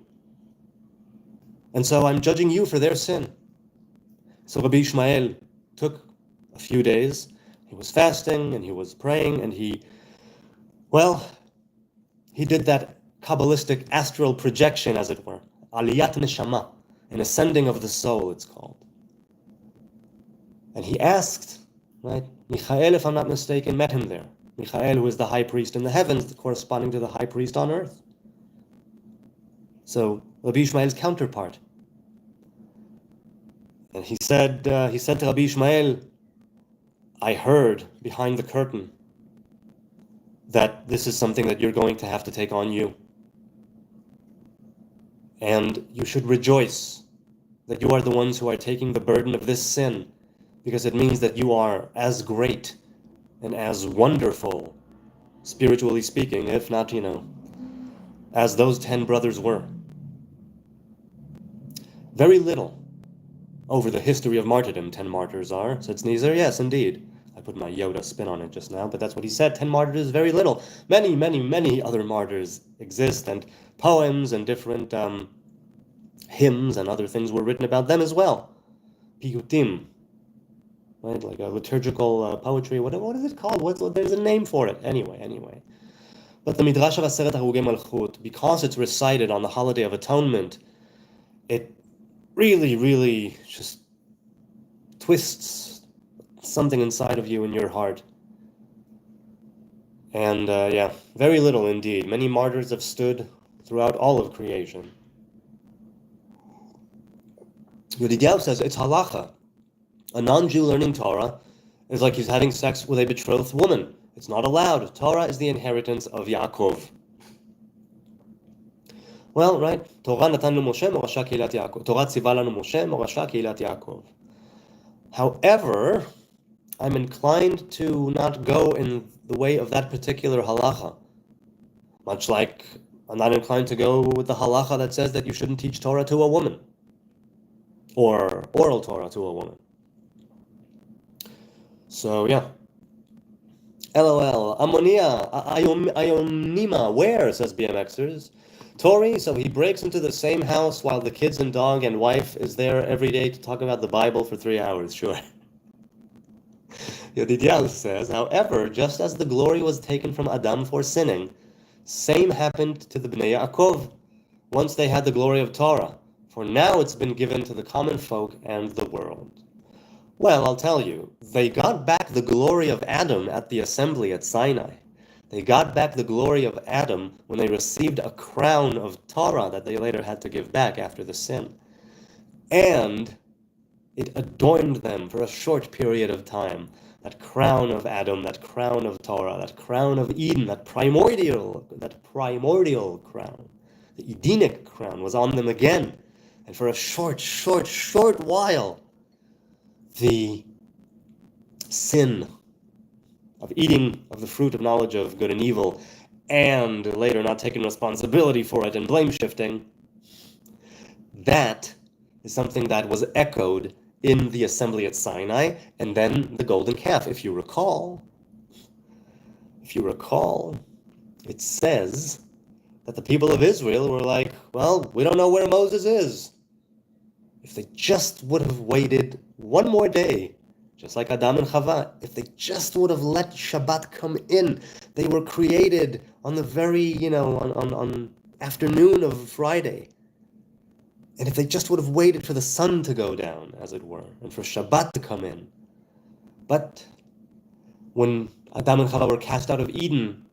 And so I'm judging you for their sin. So Rabbi Ishmael took a few days. He was fasting and he was praying, and he did that Kabbalistic astral projection, as it were, aliyat neshama, an ascending of the soul, it's called. And he asked, right, Michael, if I'm not mistaken, met him there. Michael, who is the high priest in the heavens, corresponding to the high priest on earth. So Rabbi Ishmael's counterpart. And he said to Rabbi Ishmael, I heard behind the curtain that this is something that you're going to have to take on you. And you should rejoice that you are the ones who are taking the burden of this sin, because it means that you are as great and as wonderful, spiritually speaking, if not, as those 10 brothers were. Very little over the history of martyrdom 10 martyrs are, said Sneezer. Yes, indeed. I put my Yoda spin on it just now, but that's what he said. 10 martyrs is very little. Many, many, many other martyrs exist, and poems and different hymns and other things were written about them as well. Piyutim, right? Like a liturgical poetry. What is it called? There's a name for it. Anyway. But the Midrash of Aseret Harugei Malchut, because it's recited on the Holiday of Atonement, it really, really just twists something inside of you in your heart. And very little indeed. Many martyrs have stood throughout all of creation. Yodidiav says it's halacha. A non-Jew learning Torah is like he's having sex with a betrothed woman. It's not allowed. Torah is the inheritance of Yaakov. Well, right. Torah natan Moshe morasha keilat Yaakov. Torah tziva lanu Moshe morasha keilat Yaakov. However, I'm inclined to not go in the way of that particular halacha. Much like I'm not inclined to go with the halacha that says that you shouldn't teach Torah to a woman, or oral Torah to a woman. So, yeah. LOL. Ammonia. Ionima. Where? Says BMXers. Tori, so he breaks into the same house while the kids and dog and wife is there every day to talk about the Bible for 3 hours. Sure. Yodidial says, however, just as the glory was taken from Adam for sinning, same happened to the Bnei Yaakov once they had the glory of Torah. For now it's been given to the common folk and the world. Well, I'll tell you, they got back the glory of Adam at the assembly at Sinai. They got back the glory of Adam when they received a crown of Torah that they later had to give back after the sin. And it adorned them for a short period of time. That crown of Adam, that crown of Torah, that crown of Eden, that primordial crown, the Edenic crown was on them again. And for a short while, the sin of eating of the fruit of knowledge of good and evil, and later not taking responsibility for it and blame shifting, that is something that was echoed in the assembly at Sinai, and then the golden calf. If you recall, it says that the people of Israel were like, well, we don't know where Moses is. If they just would have waited one more day, just like Adam and Chava, if they just would have let Shabbat come in, they were created on the very, on afternoon of Friday. And if they just would have waited for the sun to go down, as it were, and for Shabbat to come in. But when Adam and Chava were cast out of Eden,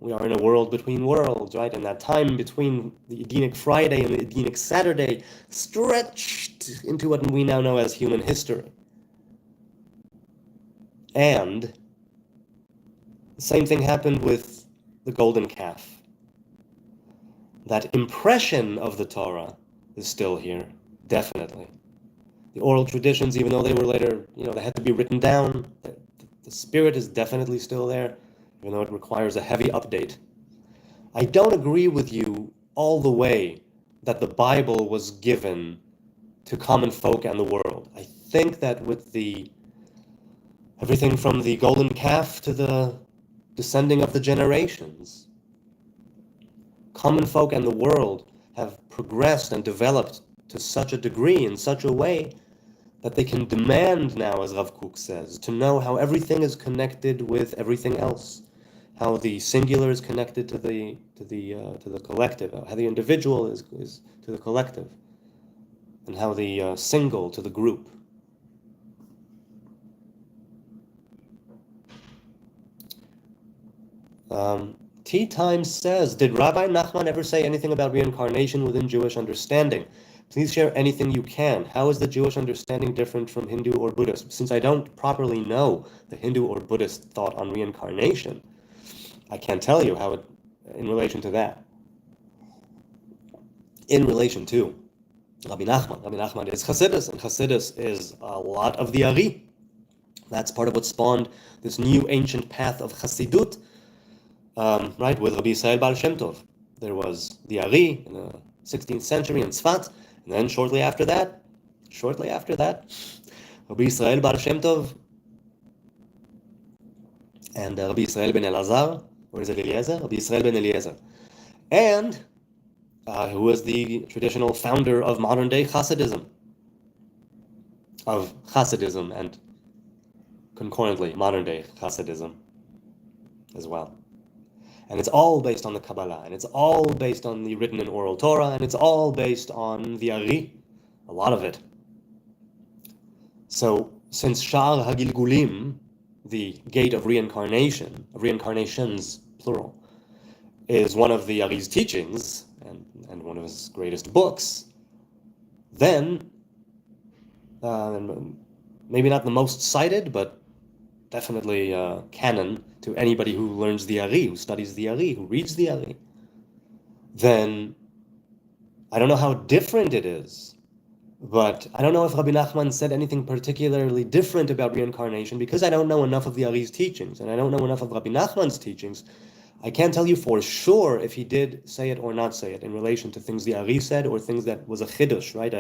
we are in a world between worlds, right? And that time between the Edenic Friday and the Edenic Saturday stretched into what we now know as human history. And the same thing happened with the golden calf. That impression of the Torah is still here, definitely. The oral traditions, even though they were later, they had to be written down, the spirit is definitely still there, even though it requires a heavy update. I don't agree with you all the way that the Bible was given to common folk and the world. I think that with everything from the golden calf to the descending of the generations, common folk and the world have progressed and developed to such a degree, in such a way, that they can demand now, as Rav Kook says, to know how everything is connected with everything else, how the singular is connected to the collective, how the individual is to the collective, and how the single to the group. Tea Time says, did Rabbi Nachman ever say anything about reincarnation within Jewish understanding? Please share anything you can. How is the Jewish understanding different from Hindu or Buddhist? Since I don't properly know the Hindu or Buddhist thought on reincarnation, I can't tell you how it, in relation to that. In relation to Rabbi Nachman is Chassidus, and Chassidus is a lot of the Ari. That's part of what spawned this new ancient path of Chassidut, right, with Rabbi Yisrael Baal Shem Tov. There was the Ari in the 16th century in Tzfat, and then shortly after that, Rabbi Yisrael Baal Shem Tov and Rabbi Yisrael ben Elazar, or is it Eliezer? Rabbi Yisrael ben Eliezer, and who was the traditional founder of modern-day Hasidism, and concurrently modern-day Hasidism as well. And it's all based on the Kabbalah, and it's all based on the written and oral Torah, and it's all based on the Ari, a lot of it. So, since Sha'ar HaGilgulim, the gate of reincarnation, of reincarnations, plural, is one of the Ari's teachings, and one of his greatest books, then, maybe not the most cited, but definitely canon to anybody who learns the Ari, who studies the Ari, who reads the Ari, then I don't know how different it is, but I don't know if Rabbi Nachman said anything particularly different about reincarnation, because I don't know enough of the Ari's teachings, and I don't know enough of Rabbi Nachman's teachings. I can't tell you for sure if he did say it or not say it in relation to things the Ari said, or things that was a chidush, right,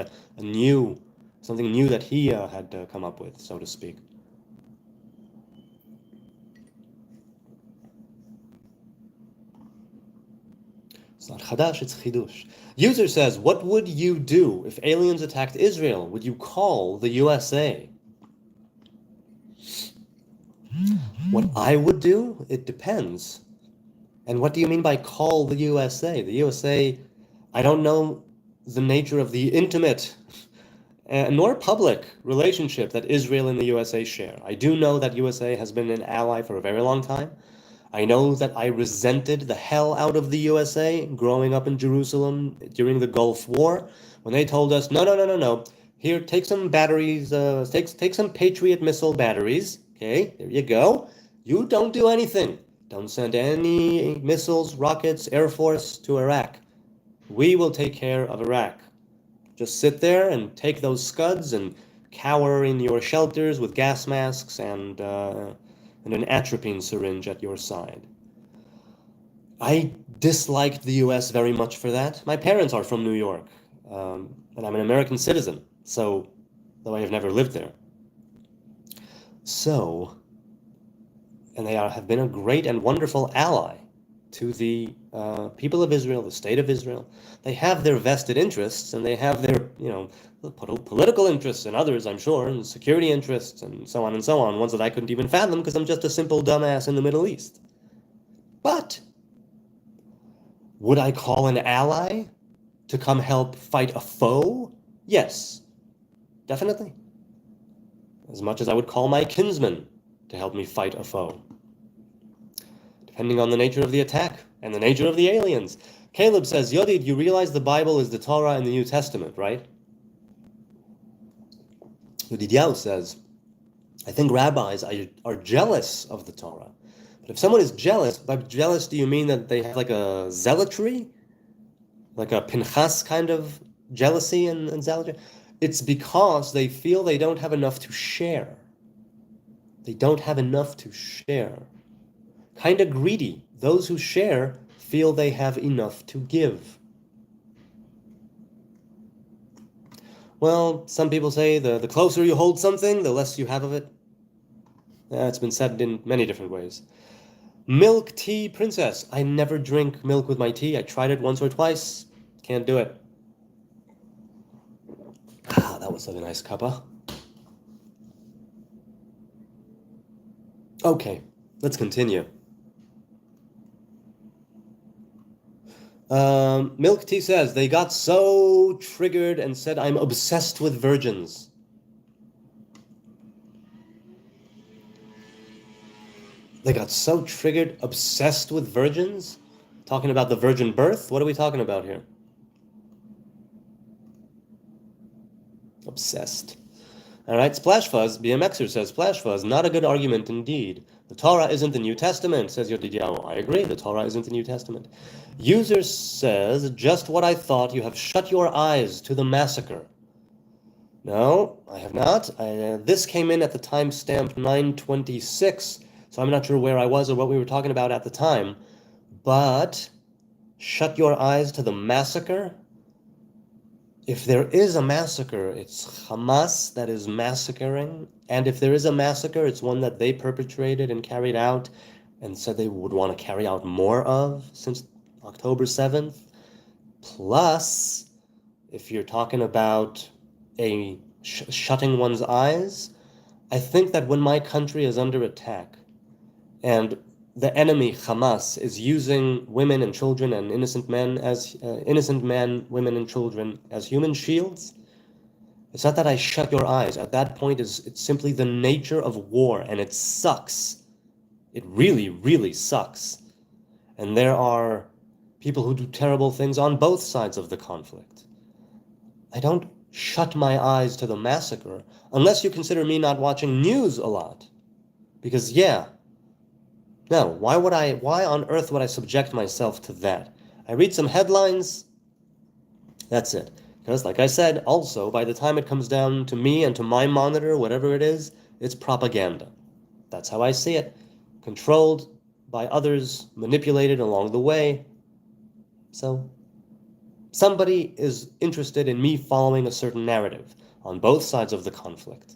something new that he had come up with, so to speak. It's not chadash, it's chidush. User says, what would you do if aliens attacked Israel? Would you call the USA? What I would do? It depends. And what do you mean by call the USA? The USA, I don't know the nature of the intimate nor public relationship that Israel and the USA share. I do know that USA has been an ally for a very long time. I know that I resented the hell out of the USA growing up in Jerusalem during the Gulf War when they told us, no. Here, take some batteries, take some Patriot missile batteries. Okay, there you go. You don't do anything. Don't send any missiles, rockets, Air Force to Iraq. We will take care of Iraq. Just sit there and take those scuds and cower in your shelters with gas masks and an atropine syringe at your side. I disliked the US very much for that. My parents are from New York, and I'm an American citizen, so though I have never lived there. So, and they have been a great and wonderful ally to the people of Israel, the state of Israel. They have their vested interests, and they have their, political interests, and others, I'm sure, and security interests, and so on, ones that I couldn't even fathom because I'm just a simple dumbass in the Middle East. But would I call an ally to come help fight a foe? Yes, definitely. As much as I would call my kinsman to help me fight a foe, depending on the nature of the attack and the nature of the aliens. Caleb says, Yodid, you realize the Bible is the Torah and the New Testament, right? Yodidiahu says, I think rabbis are jealous of the Torah. But if someone is jealous, by jealous do you mean that they have like a zealotry? Like a Pinchas kind of jealousy and zealotry? It's because they feel they don't have enough to share. They don't have enough to share. Kind of greedy. Those who share feel they have enough to give. Well, some people say the closer you hold something, the less you have of it. It's been said in many different ways. Milk tea princess. I never drink milk with my tea. I tried it once or twice. Can't do it. That was a nice cuppa. Okay, let's continue. Milk Tea says, they got so triggered and said, I'm obsessed with virgins. They got so triggered, obsessed with virgins? Talking about the virgin birth? What are we talking about here? Obsessed. All right, Splash Fuzz, BMXer says, Splash Fuzz, not a good argument indeed. The Torah isn't the New Testament, says Yodidiahu. I agree, the Torah isn't the New Testament. User says, just what I thought, you have shut your eyes to the massacre. No, I have not. This came in at the timestamp 926, so I'm not sure where I was or what we were talking about at the time. But, shut your eyes to the massacre? If there is a massacre, it's Hamas that is massacring. And if there is a massacre, it's one that they perpetrated and carried out and said they would want to carry out more of since October 7th. Plus, if you're talking about a shutting one's eyes, I think that when my country is under attack and the enemy, Hamas, is using women and children and innocent men, women, and children as human shields, it's not that I shut your eyes. At that point, it's simply the nature of war, and it sucks. It really, really sucks. And there are people who do terrible things on both sides of the conflict. I don't shut my eyes to the massacre, unless you consider me not watching news a lot. Because, no, why on earth would I subject myself to that? I read some headlines, that's it. Because, like I said, also, by the time it comes down to me and to my monitor, whatever it is, it's propaganda. That's how I see it. Controlled by others, manipulated along the way. So, somebody is interested in me following a certain narrative on both sides of the conflict.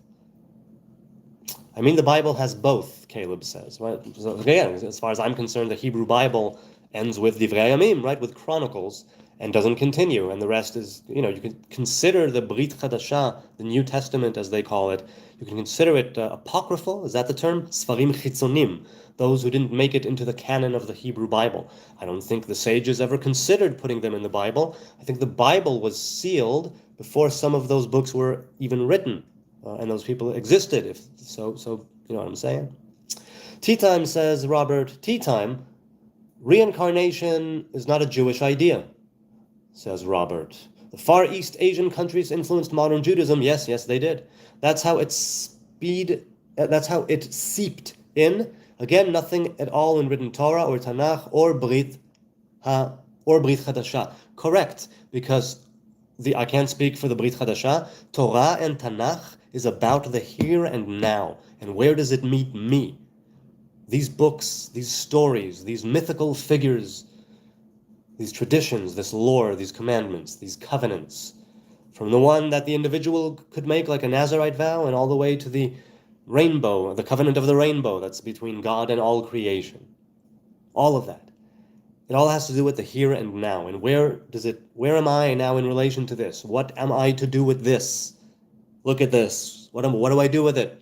I mean, the Bible has both, Caleb says. Right? So again, as far as I'm concerned, the Hebrew Bible ends with Divrei Yamim, right, with Chronicles, and doesn't continue, and the rest is, you can consider the Brit Chadasha, the New Testament as they call it, you can consider it apocryphal, is that the term? Sfarim Chitzonim, those who didn't make it into the canon of the Hebrew Bible. I don't think the sages ever considered putting them in the Bible. I think the Bible was sealed before some of those books were even written, and those people existed, so you know what I'm saying? Tea Time says, Robert, Tea Time, reincarnation is not a Jewish idea, says Robert. The Far East Asian countries influenced modern Judaism. Yes, they did. That's how it seeped in. Again, nothing at all in written Torah or Tanakh or Brit Chadasha. Correct, because I can't speak for the Brit Chadasha. Torah and Tanakh is about the here and now. And where does it meet me? These books, these stories, these mythical figures, these traditions, this lore, these commandments, these covenants, from the one that the individual could make like a Nazarite vow, and all the way to the rainbow, the covenant of the rainbow that's between God and all creation. All of that. It all has to do with the here and now. And where am I now in relation to this? What am I to do with this? Look at this. What do I do with it?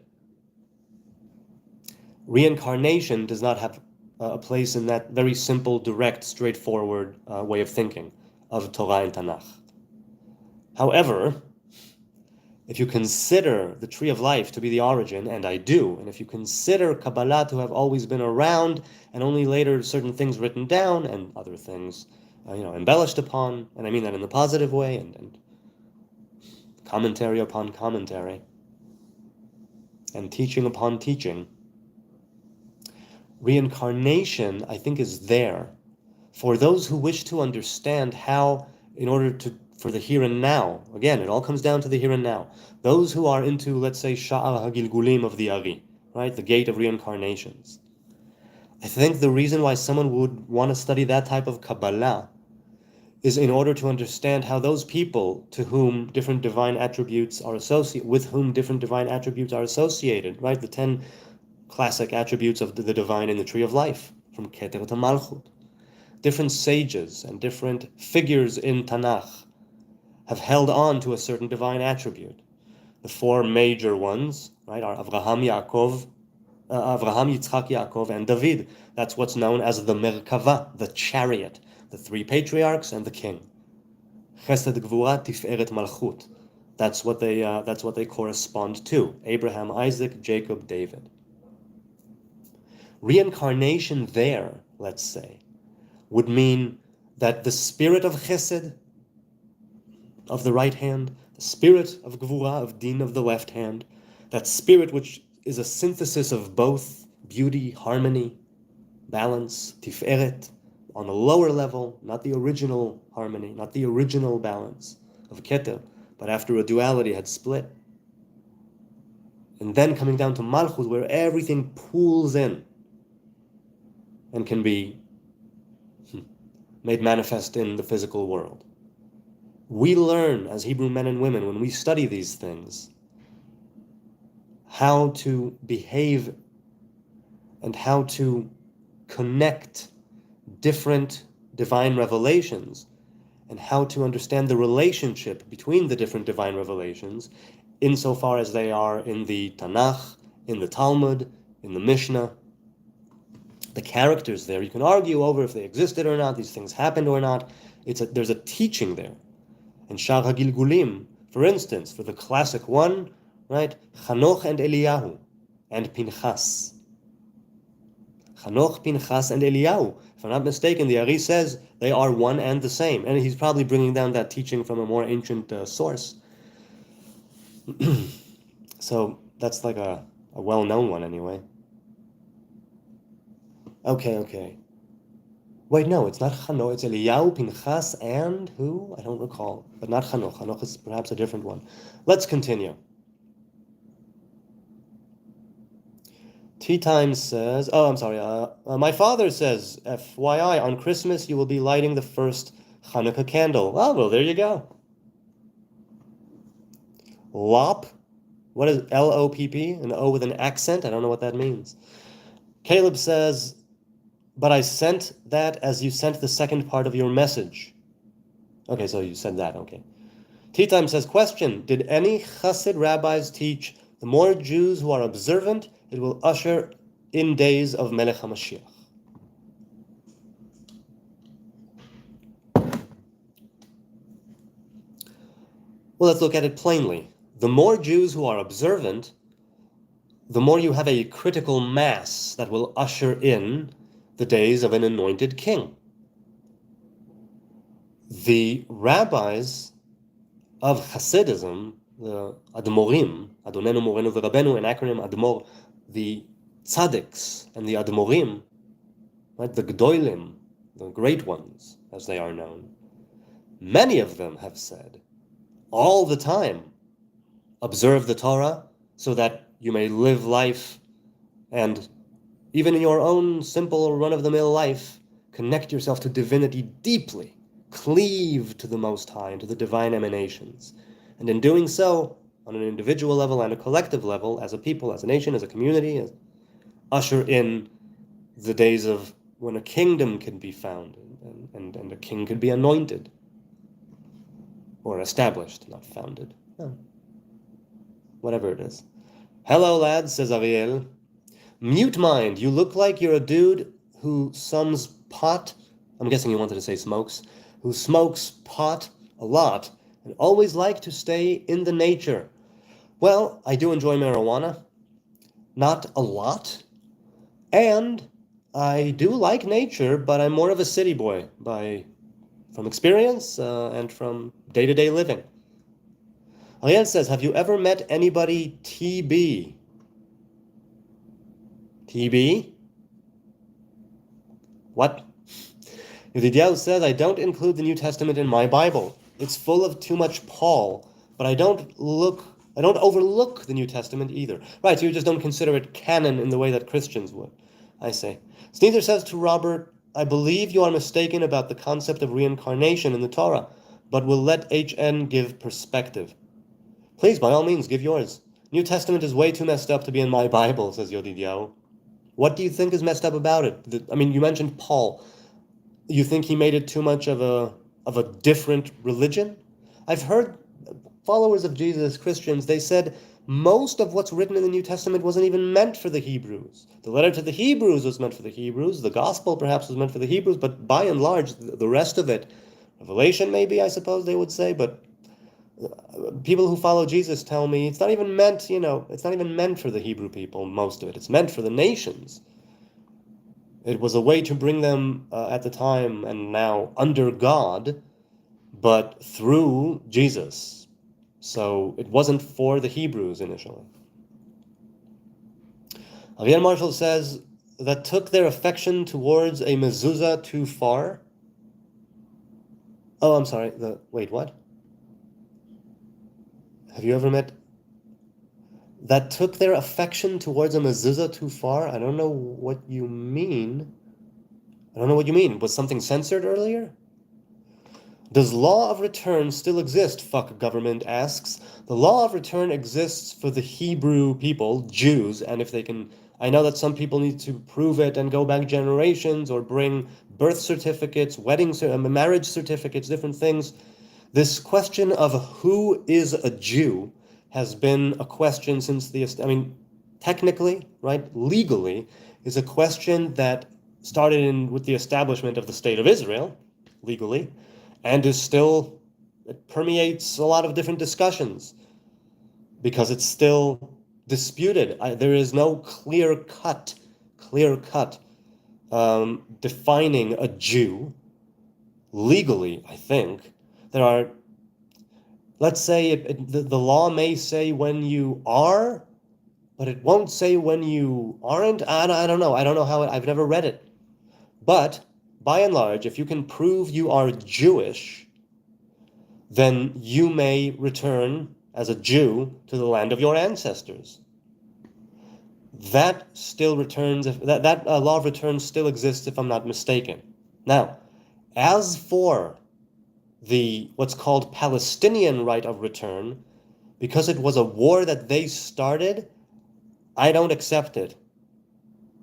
Reincarnation does not have a place in that very simple, direct, straightforward way of thinking of Torah and Tanakh. However, if you consider the tree of life to be the origin, and I do, and if you consider Kabbalah to have always been around, and only later certain things written down and other things embellished upon, and I mean that in the positive way, and commentary upon commentary, and teaching upon teaching, reincarnation, I think, is there for those who wish to understand how, for the here and now. Again, it all comes down to the here and now. Those who are into, let's say, Sha'ar HaGilgulim of the Ari, right, the gate of reincarnations. I think the reason why someone would want to study that type of Kabbalah is in order to understand how those people with whom different divine attributes are associated, right, the 10 classic attributes of the divine in the tree of life, from Keter to Malchut. Different sages and different figures in Tanakh have held on to a certain divine attribute. The 4 major ones, right, are Avraham, Yitzchak, Yaakov, and David. That's what's known as the Merkava, the chariot, the 3 patriarchs and the king. Chesed, Gvura, Tiferet, Malchut. That's what they correspond to. Abraham, Isaac, Jacob, David. Reincarnation there, let's say, would mean that the spirit of Chesed, of the right hand, the spirit of Gvura, of Din, of the left hand, that spirit which is a synthesis of both beauty, harmony, balance, Tiferet, on a lower level, not the original harmony, not the original balance of Keter, but after a duality had split. And then coming down to Malchut, where everything pools in and can be made manifest in the physical world. We learn, as Hebrew men and women, when we study these things, how to behave and how to connect different divine revelations and how to understand the relationship between the different divine revelations insofar as they are in the Tanakh, in the Talmud, in the Mishnah. The characters there, you can argue over if they existed or not, these things happened or not. There's a teaching there. And Sha'ar HaGilgulim, for instance, for the classic one, right? Chanoch and Eliyahu, and Pinchas. Chanoch, Pinchas, and Eliyahu. If I'm not mistaken, the Ari says they are one and the same. And he's probably bringing down that teaching from a more ancient source. So that's like a well-known one anyway. Okay. Wait, no, it's not Chanoch. It's Eliyahu, Pinchas, and who? I don't recall. But not Chanoch. Chanoch is perhaps a different one. Let's continue. Tea Time says, my father says, FYI, on Christmas you will be lighting the first Hanukkah candle. Oh, well, there you go. Lop? What is L-O-P-P? An O with an accent? I don't know what that means. Caleb says, but I sent that as you sent the second part of your message. Okay, so you said that, okay. Tea Time says, question, did any Chassid rabbis teach the more Jews who are observant, it will usher in days of Melech HaMashiach? Well, let's look at it plainly. The more Jews who are observant, the more you have a critical mass that will usher in the days of an anointed king. The rabbis of Hasidism, the Admorim, Adonenu Morenu V'Rabenu, an acronym Admor, the Tzaddiks and the Admorim, right, the Gdoilim, the great ones, as they are known, many of them have said, all the time, observe the Torah so that you may live life and even in your own simple run-of-the-mill life, connect yourself to divinity deeply, cleave to the Most High and to the divine emanations. And in doing so, on an individual level and a collective level, as a people, as a nation, as a community, usher in the days of when a kingdom can be found and a king could be anointed or established, not founded. Oh. Whatever it is. Hello, lads, says Ariel. Mute mind, you look like you're a dude who sums pot, I'm guessing you wanted to say smokes, who smokes pot a lot and always like to stay in the nature. Well, I do enjoy marijuana, not a lot, and I do like nature, but I'm more of a city boy from experience and from day-to-day living. Ariel says, have you ever met anybody TB? TB? What? Yedidiah says, I don't include the New Testament in my Bible. It's full of too much Paul, but I don't overlook the New Testament either. Right, so you just don't consider it canon in the way that Christians would, I say. Sneether says to Robert, I believe you are mistaken about the concept of reincarnation in the Torah, but will let HN give perspective. Please, by all means, give yours. New Testament is way too messed up to be in my Bible, says Yodidiah. What do you think is messed up about it? I mean, you mentioned Paul. You think he made it too much of a different religion? I've heard followers of Jesus, Christians, they said most of what's written in the New Testament wasn't even meant for the Hebrews. The letter to the Hebrews was meant for the Hebrews. The gospel perhaps was meant for the Hebrews, but by and large, the rest of it, Revelation maybe, I suppose they would say, but people who follow Jesus tell me it's not even meant, it's not even meant for the Hebrew people, most of it. It's meant for the nations. It was a way to bring them at the time and now under God, but through Jesus. So it wasn't for the Hebrews initially. Ariel Marshall says, that took their affection towards a mezuzah too far. Oh, I'm sorry. Wait, what? Have you ever met? That took their affection towards a mezuzah too far? I don't know what you mean. Was something censored earlier? Does law of return still exist? Fuck government asks. The law of return exists for the Hebrew people, Jews, and if they can... I know that some people need to prove it and go back generations or bring birth certificates, marriage certificates, different things. This question of who is a Jew has been a question since technically, right, legally, is a question that started with the establishment of the State of Israel, legally, and it permeates a lot of different discussions because it's still disputed. There is no clear cut defining a Jew legally, I think. There are, let's say, the law may say when you are, but it won't say when you aren't. I don't know. I don't know how I've never read it. But by and large, if you can prove you are Jewish, then you may return as a Jew to the land of your ancestors. That still returns, that law of return still exists, if I'm not mistaken. Now, as for the what's called Palestinian right of return, because it was a war that they started, I don't accept it.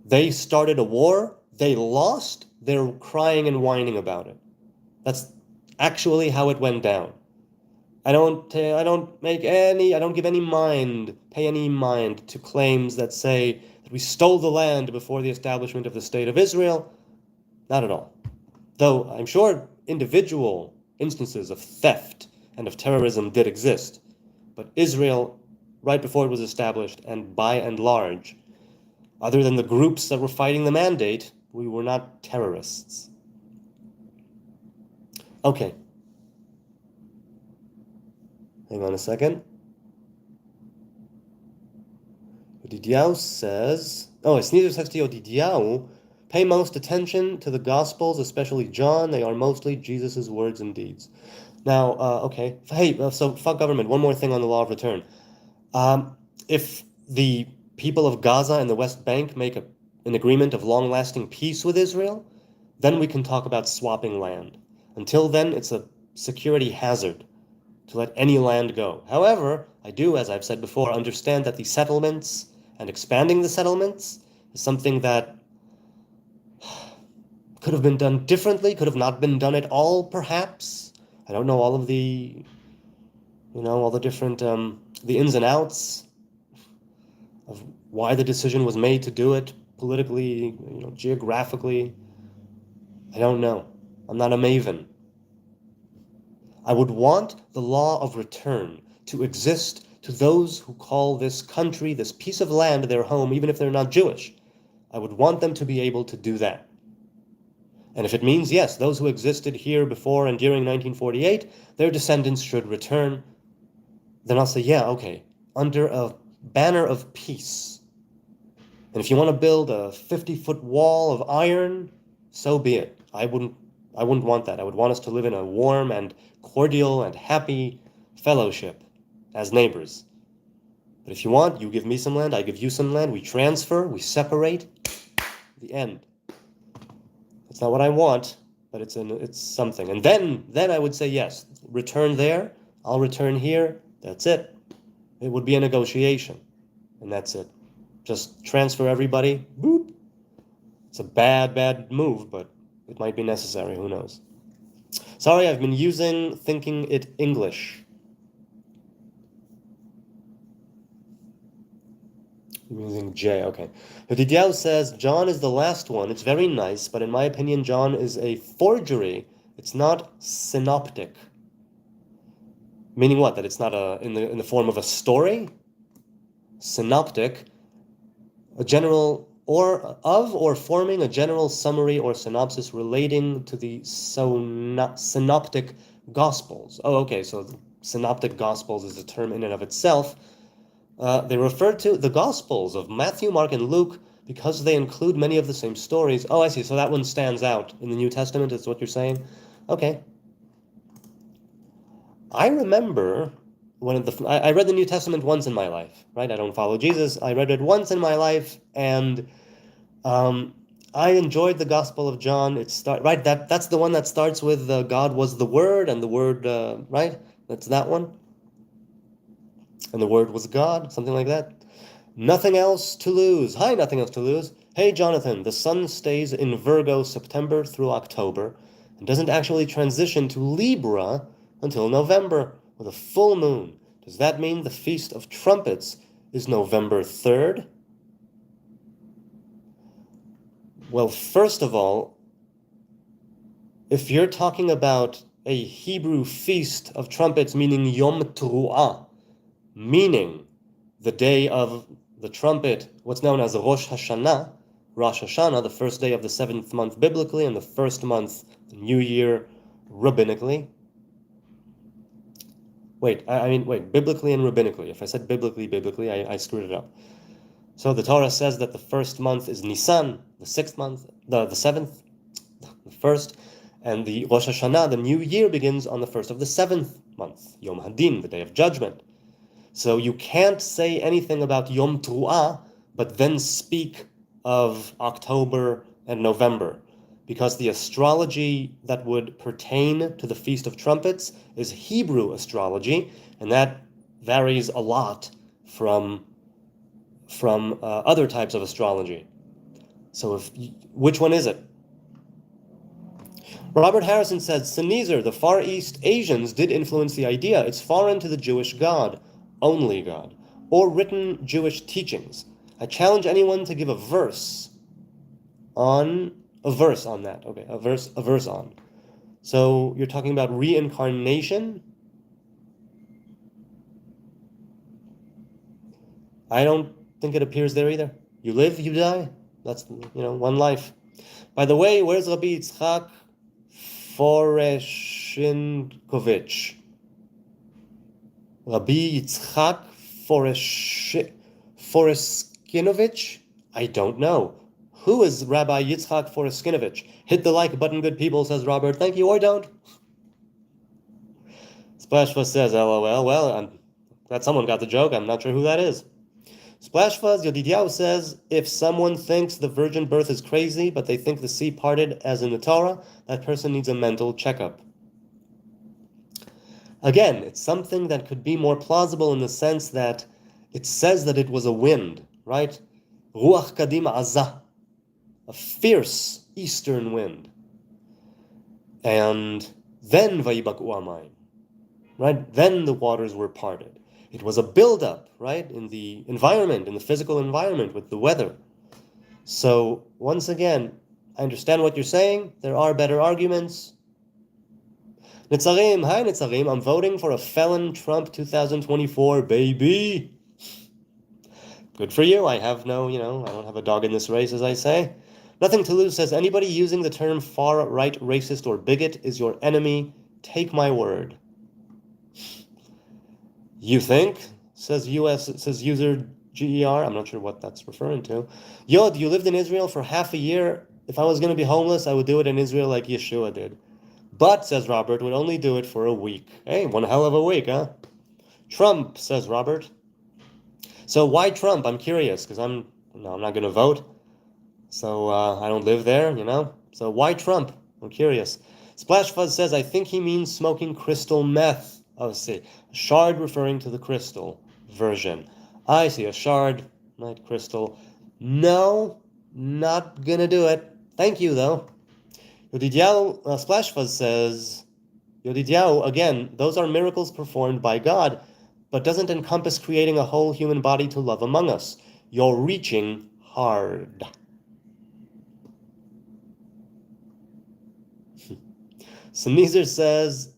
They started a war, they lost, they're crying and whining about it. actually how it went down. I don't pay any mind to claims that say that we stole the land before the establishment of the State of Israel. Not at all. Though I'm sure individual instances of theft and of terrorism did exist. But Israel, right before it was established, and by and large, other than the groups that were fighting the mandate, we were not terrorists. Okay. Hang on a second. Didiau says, Essene says to Didiau, pay most attention to the Gospels, especially John. They are mostly Jesus' words and deeds. Now, okay. Hey, so fuck government. One more thing on the law of return. If the people of Gaza and the West Bank make an agreement of long-lasting peace with Israel, then we can talk about swapping land. Until then, it's a security hazard to let any land go. However, I do, as I've said before, understand that the settlements and expanding the settlements is something that could have been done differently, could have not been done at all, perhaps. I don't know all of the, all the different, the ins and outs of why the decision was made to do it politically, geographically. I don't know. I'm not a maven. I would want the law of return to exist to those who call this country, this piece of land, their home, even if they're not Jewish. I would want them to be able to do that. And if it means, yes, those who existed here before and during 1948, their descendants should return, then I'll say, yeah, okay, under a banner of peace. And if you want to build a 50-foot wall of iron, so be it. I wouldn't want that. I would want us to live in a warm and cordial and happy fellowship as neighbors. But if you want, you give me some land, I give you some land, we transfer, we separate, the end. It's not what I want, but it's something. And then I would say, yes, return there, I'll return here, that's it. It would be a negotiation, and that's it. Just transfer everybody, boop. It's a bad move, but it might be necessary, who knows. Sorry, I've been thinking it English. I'm using J, okay. Didiau says, John is the last one. It's very nice, but in my opinion, John is a forgery. It's not synoptic. Meaning what? That it's not in the form of a story? Synoptic, a general or forming a general summary or synopsis relating to the synoptic gospels. Oh, okay, so the synoptic gospels is a term in and of itself. They refer to the gospels of Matthew, Mark, and Luke because they include many of the same stories. Oh, I see, so that one stands out in the New Testament, is what you're saying? Okay. I remember I read the New Testament once in my life, right? I don't follow Jesus. I read it once in my life, and I enjoyed the Gospel of John. That's the one that starts with God was the Word, and the Word, right? That's that one. And the Word was God, something like that. Nothing else to lose. Hi, nothing else to lose. Hey, Jonathan, the sun stays in Virgo September through October and doesn't actually transition to Libra until November with a full moon. Does that mean the Feast of Trumpets is November 3rd? Well, first of all, if you're talking about a Hebrew Feast of Trumpets, meaning Yom Teruah, meaning the day of the trumpet, what's known as Rosh Hashanah, the first day of the 7th month biblically, and the first month, the New Year, rabbinically. Biblically and rabbinically. If I said biblically, I screwed it up. So the Torah says that the first month is Nisan, the 6th month, the 7th, the first, and the Rosh Hashanah, the New Year, begins on the first of the 7th month, Yom Hadin, the Day of Judgment. So you can't say anything about Yom Teruah, but then speak of October and November, because the astrology that would pertain to the Feast of Trumpets is Hebrew astrology, and that varies a lot from other types of astrology. So which one is it? Robert Harrison says, Sneezer, the Far East Asians did influence the idea. It's foreign to the Jewish God, only God, or written Jewish teachings. I challenge anyone to give a verse on that. Okay, a verse on. So you're talking about reincarnation? I don't think it appears there either. You live, you die. That's, one life. By the way, where's Rabbi Yitzchak Foreshinkovich? Rabbi Yitzchak Foreskinovich? I don't know. Who is Rabbi Yitzchak Foreskinovich? Hit the like button, good people, says Robert. Thank you, or don't. Splashfuzz says, LOL. Well, I'm glad someone got the joke. I'm not sure who that is. Splashfuzz Yodidiahu says, if someone thinks the virgin birth is crazy, but they think the sea parted as in the Torah, that person needs a mental checkup. Again, it's something that could be more plausible in the sense that it says that it was a wind, right? Ruach kadim azah, a fierce eastern wind. And then vayibaku amayim, right? Then the waters were parted. It was a build-up, right, in the environment, in the physical environment with the weather. So, once again, I understand what you're saying. There are better arguments. Nitzarim, hi Nitzarim, I'm voting for a felon Trump 2024, baby. Good for you. I have no, I don't have a dog in this race, as I say. Nothing to lose says, anybody using the term far-right racist or bigot is your enemy. Take my word. You think? Says user GER. I'm not sure what that's referring to. Yod, you lived in Israel for half a year. If I was going to be homeless, I would do it in Israel like Yeshua did. But, says Robert, would only do it for a week. Hey, one hell of a week, huh? Trump, says Robert. So why Trump? I'm curious, because I'm not going to vote. So I don't live there, So why Trump? I'm curious. Splashfuzz says, I think he means smoking crystal meth. Oh, see. A shard referring to the crystal version. I see. A shard, not crystal. No, not gonna do it. Thank you, though. Yodidiao, Splashfuzz says, Yodidiao, again, those are miracles performed by God, but doesn't encompass creating a whole human body to love among us. You're reaching hard. Sneezer says,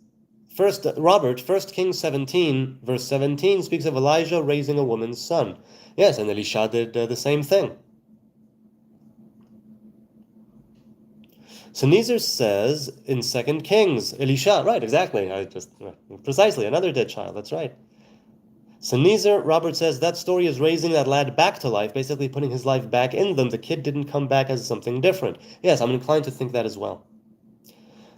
Robert, 1 Kings 17, verse 17, speaks of Elijah raising a woman's son. Yes, and Elisha did the same thing. Sneezer says in 2 Kings, Elisha, right, exactly. Precisely, another dead child, that's right. Sneezer, Robert says, that story is raising that lad back to life, basically putting his life back in them. The kid didn't come back as something different. Yes, I'm inclined to think that as well.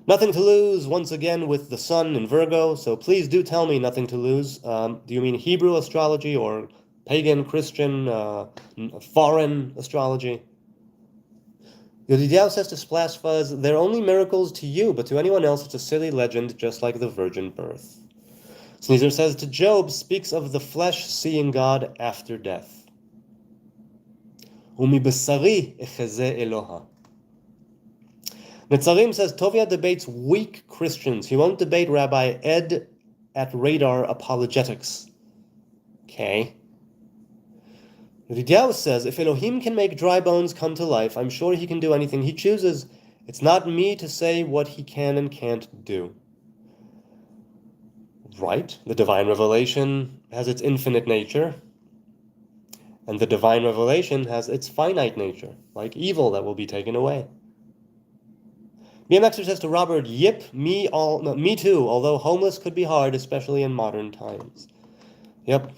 Nothing to lose, once again, with the sun in Virgo, so please do tell me nothing to lose. Do you mean Hebrew astrology or pagan, Christian, foreign astrology? Yodidiao says to Splashfuzz, they're only miracles to you, but to anyone else it's a silly legend, just like the virgin birth. Sneezer says to Job, speaks of the flesh seeing God after death. Umi besari echeze Eloha. Netzarim says, Tovia debates weak Christians. He won't debate Rabbi Ed at Radar Apologetics. Okay. Ridyao says, if Elohim can make dry bones come to life, I'm sure he can do anything he chooses. It's not me to say what he can and can't do. Right? The divine revelation has its infinite nature, and the divine revelation has its finite nature, like evil that will be taken away. BMXer says to Robert, yip, me too, although homeless could be hard, especially in modern times. Yep.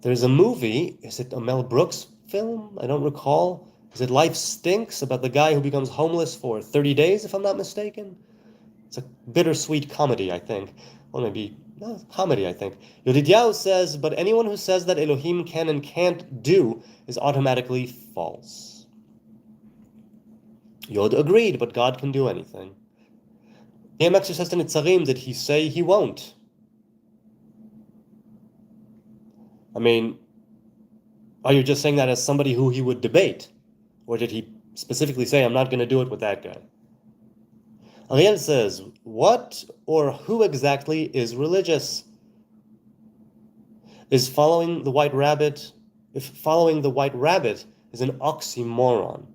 There's a movie, is it a Mel Brooks film? I don't recall. Is it Life Stinks, about the guy who becomes homeless for 30 days, if I'm not mistaken? It's a bittersweet comedy, I think. Well, maybe, comedy, I think. Yodidiao says, but anyone who says that Elohim can and can't do is automatically false. Yod agreed, but God can do anything. BMXer says to Nitzarim, did he say he won't? I mean, are you just saying that as somebody who he would debate? Or did he specifically say, I'm not going to do it with that guy? Ariel says, what or who exactly is religious? Is following the white rabbit, if following the white rabbit is an oxymoron.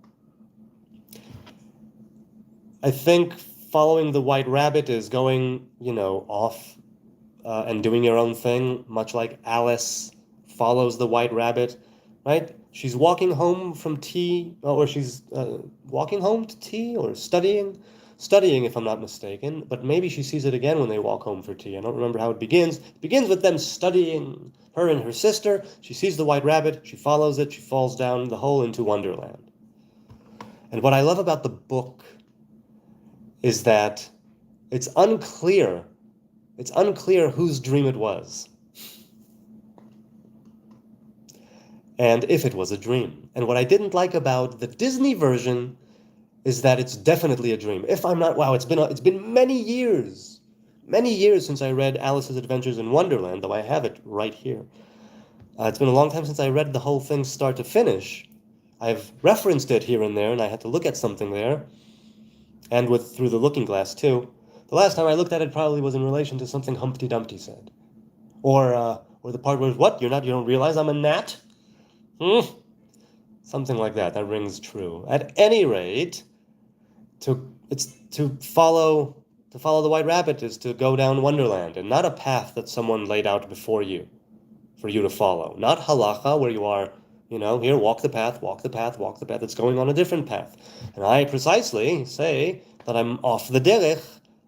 I think following the white rabbit is going, off and doing your own thing, much like Alice follows the white rabbit, right? She's walking home from tea, or she's walking home to tea, or studying, if I'm not mistaken, but maybe she sees it again when they walk home for tea. I don't remember how it begins. It begins with them studying, her and her sister. She sees the white rabbit, she follows it, she falls down the hole into Wonderland. And what I love about the book is that it's unclear whose dream it was, and if it was a dream. And what I didn't like about the Disney version is that it's definitely a dream. If I'm not, wow, it's been many years since I read Alice's Adventures in Wonderland, though I have it right here. It's been a long time since I read the whole thing start to finish. I've referenced it here and there, and I had to look at something there, and through the looking glass too. The last time I looked at it probably was in relation to something Humpty Dumpty said, or the part where what you don't realize I'm a gnat, something like that. That rings true. At any rate, to follow the white rabbit is to go down Wonderland, and not a path that someone laid out before you for you to follow. Not halacha, where you are, here, walk the path. It's going on a different path. And I precisely say that I'm off the derech,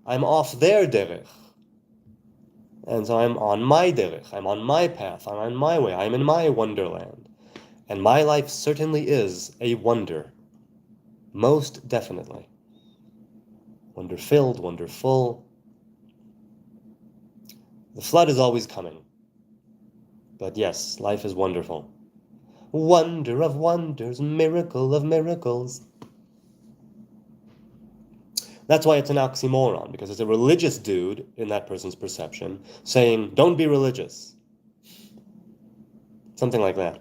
I'm off their derech. And so I'm on my derech, I'm on my path, I'm on my way, I'm in my Wonderland. And my life certainly is a wonder. Most definitely. Wonder-filled, wonderful. The flood is always coming. But yes, life is wonderful. Wonder of wonders, miracle of miracles. That's why it's an oxymoron, because it's a religious dude, in that person's perception, saying, don't be religious. Something like that.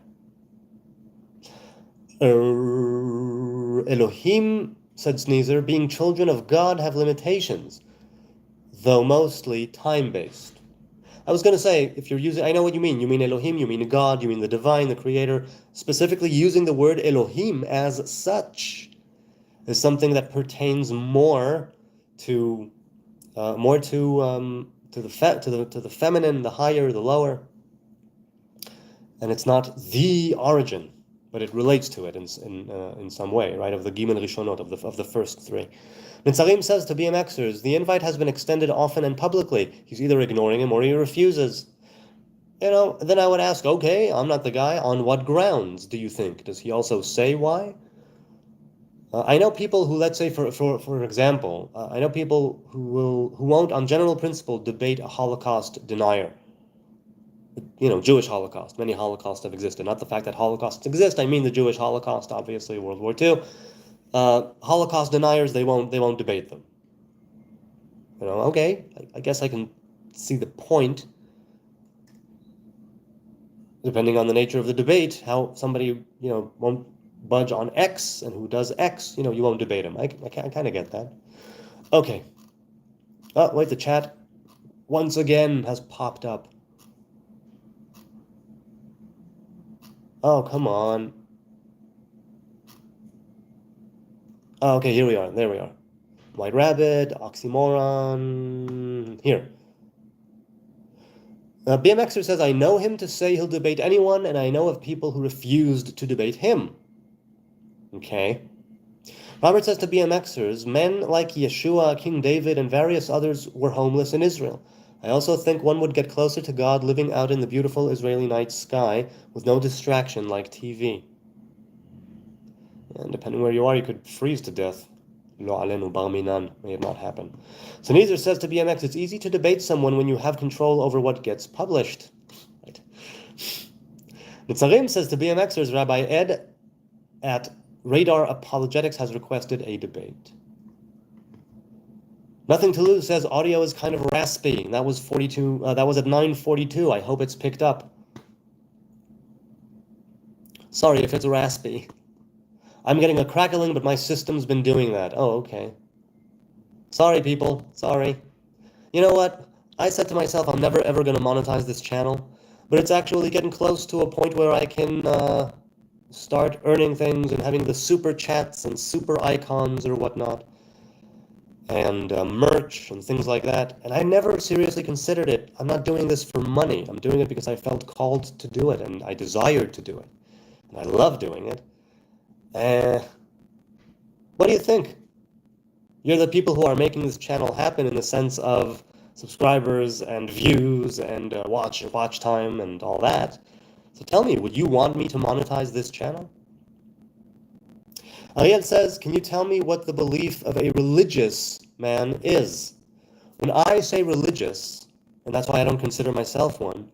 Elohim, said Sneezer, being children of God have limitations, though mostly time-based. I was going to say, if you're using, I know what you mean Elohim, you mean God, you mean the divine, the creator. Specifically using the word Elohim as such is something that pertains more to the feminine, the higher, the lower, and it's not the origin, but it relates to it in some way, right? Of the Gimel Rishonot, of the first three. Netzarim says to BMXers, the invite has been extended often and publicly. He's either ignoring him or he refuses. Then I would ask, okay, I'm not the guy. On what grounds do you think? Does he also say why? I know people who, let's say, for example, I know people who won't, on general principle, debate a Holocaust denier. Jewish Holocaust. Many Holocausts have existed. Not the fact that Holocausts exist. I mean the Jewish Holocaust, obviously, World War II. Holocaust deniers, they won't debate them. Okay, I guess I can see the point. Depending on the nature of the debate, how somebody, won't budge on X, and who does X, you won't debate him. I kind of get that. Okay. Oh, wait, the chat once again has popped up. Oh, come on. Oh, okay, here we are. There we are. White rabbit, oxymoron. Here. BMXer says, I know him to say he'll debate anyone, and I know of people who refused to debate him. Okay. Robert says to BMXers, men like Yeshua, King David, and various others were homeless in Israel. I also think one would get closer to God living out in the beautiful Israeli night sky with no distraction like TV. And depending where you are, you could freeze to death. Lo alenu bar minan, may it not happen. So Neither says to BMX, it's easy to debate someone when you have control over what gets published. Right. Netzarim says to BMXers, Rabbi Ed at Radar Apologetics has requested a debate. Nothing to Lose says audio is kind of raspy. That was 42. That was at 9:42. I hope it's picked up. Sorry if it's raspy. I'm getting a crackling, but my system's been doing that. Oh, okay. Sorry, people. Sorry. You know what? I said to myself, I'm never ever going to monetize this channel, but it's actually getting close to a point where I can start earning things and having the super chats and super icons or whatnot, and merch and things like that. And I never seriously considered it. I'm not doing this for money. I'm doing it because I felt called to do it and I desired to do it. And I love doing it. What do you think? You're the people who are making this channel happen in the sense of subscribers and views and watch time and all that. So tell me, would you want me to monetize this channel? Ariel says, can you tell me what the belief of a religious man is? When I say religious, and that's why I don't consider myself one,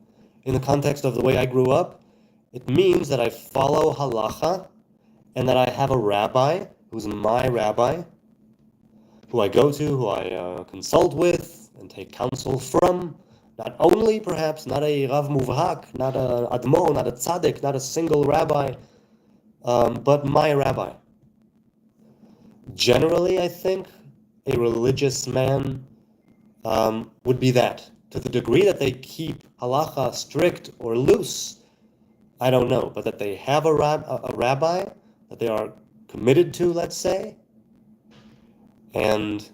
in the context of the way I grew up, it means that I follow halacha and that I have a rabbi who's my rabbi, who I go to, who I consult with and take counsel from. Not only, perhaps, not a Rav Muvhak, not a Admo, not a Tzaddik, not a single rabbi, but my rabbi. Generally, I think a religious man would be that. To the degree that they keep halacha strict or loose, I don't know, but that they have a rabbi that they are committed to, let's say, and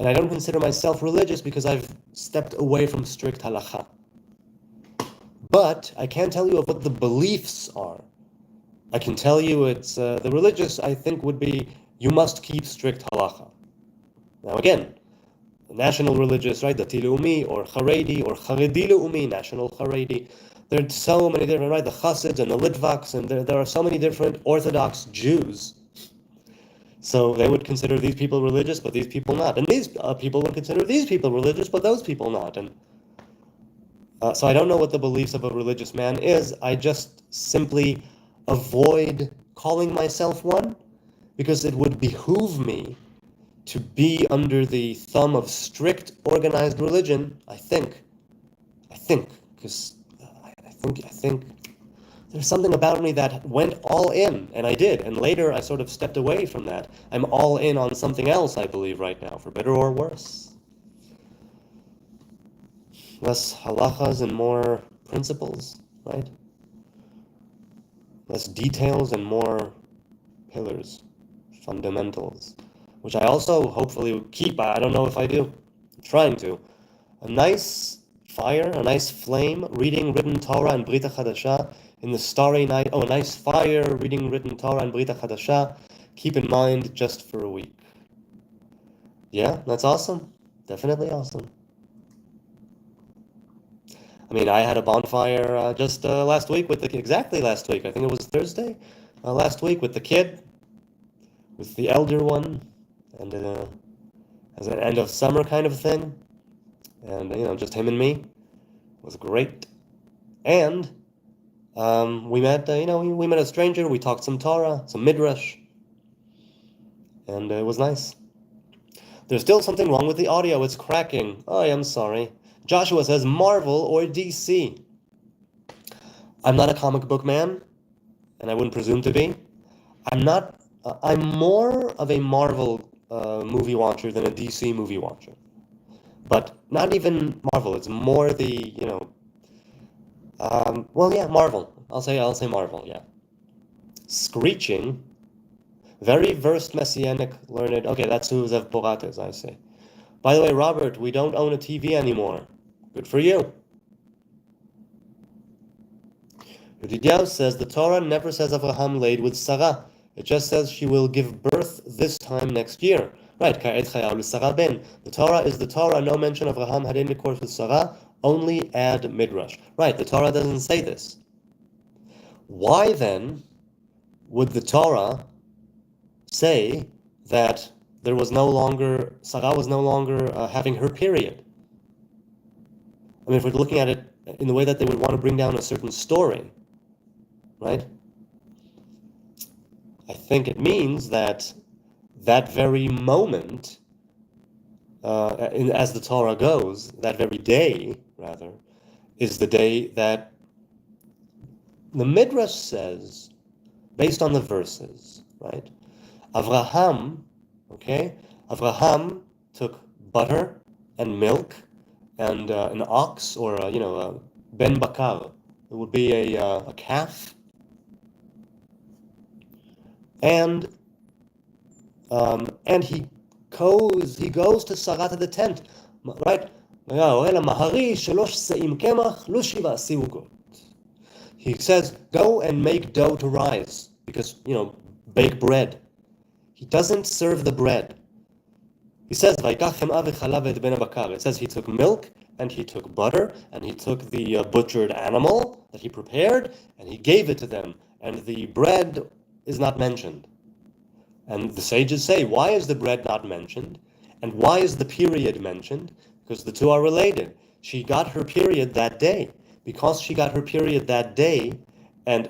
I don't consider myself religious because I've stepped away from strict halacha. But I can't tell you of what the beliefs are. I can tell you it's the religious, I think, would be you must keep strict halacha. Now again, the national religious, right, the Tilumi or Haredi or Haredi Leumi, national Haredi. There are so many different, right, the Chassids and the Litvaks, and there are so many different Orthodox Jews. So they would consider these people religious, but these people not. And these people would consider these people religious, but those people not. And so I don't know what the beliefs of a religious man is. I just simply avoid calling myself one because it would behoove me to be under the thumb of strict organized religion, I think, because I think there's something about me that went all in, and I did, and later I sort of stepped away from that. I'm all in on something else, I believe, right now, for better or worse. Less halachas and more principles, right? Less details and more pillars, fundamentals, which I also hopefully keep. I don't know if I do. I'm trying to. A nice fire, a nice flame, reading written Torah and Brita Chadasha in the starry night. Oh, a nice fire, reading written Torah and Brita Chadasha. Keep in mind just for a week. Yeah, that's awesome. Definitely awesome. I mean, I had a bonfire just last week exactly last week. I think it was Thursday last week with the kid, with the elder one, and as an end of summer kind of thing. And, just him and me. It was great. And we met, we met a stranger. We talked some Torah, some Midrash. And it was nice. There's still something wrong with the audio. It's cracking. Oh, I'm sorry. Joshua says, Marvel or DC? I'm not a comic book man, and I wouldn't presume to be. I'm more of a Marvel movie watcher than a DC movie watcher. But not even Marvel. It's more the, Marvel. I'll say Marvel, yeah. Screeching. Very versed Messianic learned. Okay, that's who Zev Porat is, I say. By the way, Robert, we don't own a TV anymore. Good for you. Yedidiah says, the Torah never says Avraham laid with Sarah. It just says she will give birth this time next year. Right, Ka'et Chayav Sarah ben. The Torah is the Torah. No mention of Avraham had intercourse with Sarah. Only add Midrash. Right, the Torah doesn't say this. Why then would the Torah say that Sarah was no longer having her period? I mean, if we're looking at it in the way that they would want to bring down a certain story, right? I think it means that very moment, as the Torah goes, that very day, rather, is the day that the Midrash says, based on the verses, right? Avraham Okay? Avraham took butter and milk and an ox or a ben bakar. It would be a calf, and he goes to Sarata the tent, right? He says, go and make dough to rise, because, bake bread. He doesn't serve the bread. He says, it says he took milk, and he took butter, and he took the butchered animal that he prepared, and he gave it to them, and the bread is not mentioned. And the sages say, why is the bread not mentioned? And why is the period mentioned? Because the two are related. She got her period that day. Because she got her period that day, and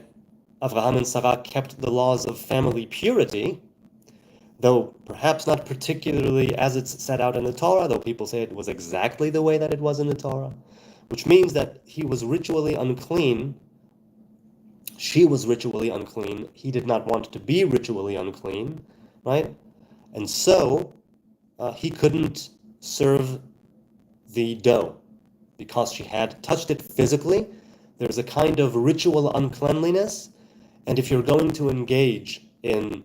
Avraham and Sarah kept the laws of family purity, though perhaps not particularly as it's set out in the Torah, though people say it was exactly the way that it was in the Torah, which means that he was ritually unclean. She was ritually unclean. He did not want to be ritually unclean, right? And so he couldn't serve the dough because she had touched it physically. There's a kind of ritual uncleanliness, and if you're going to engage in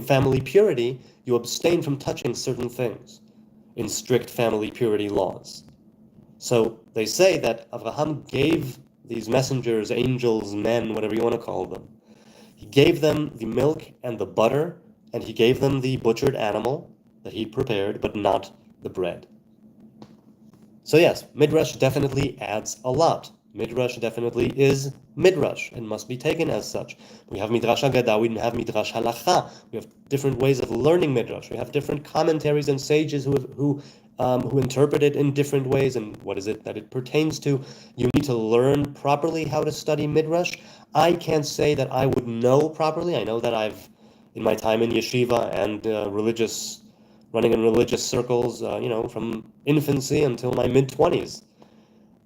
family purity, you abstain from touching certain things in strict family purity laws. So they say that Avraham gave these messengers, angels, men, whatever you want to call them, he gave them the milk and the butter, and he gave them the butchered animal that he prepared, but not the bread. So yes, Midrash definitely adds a lot. Midrash definitely is Midrash and must be taken as such. We have Midrash Haggadah, we have Midrash Halacha. We have different ways of learning Midrash. We have different commentaries and sages who interpret it in different ways, and what is it that it pertains to. You need to learn properly how to study Midrash. I can't say that I would know properly. I know that I've, in my time in yeshiva and running in religious circles, from infancy until my mid-20s,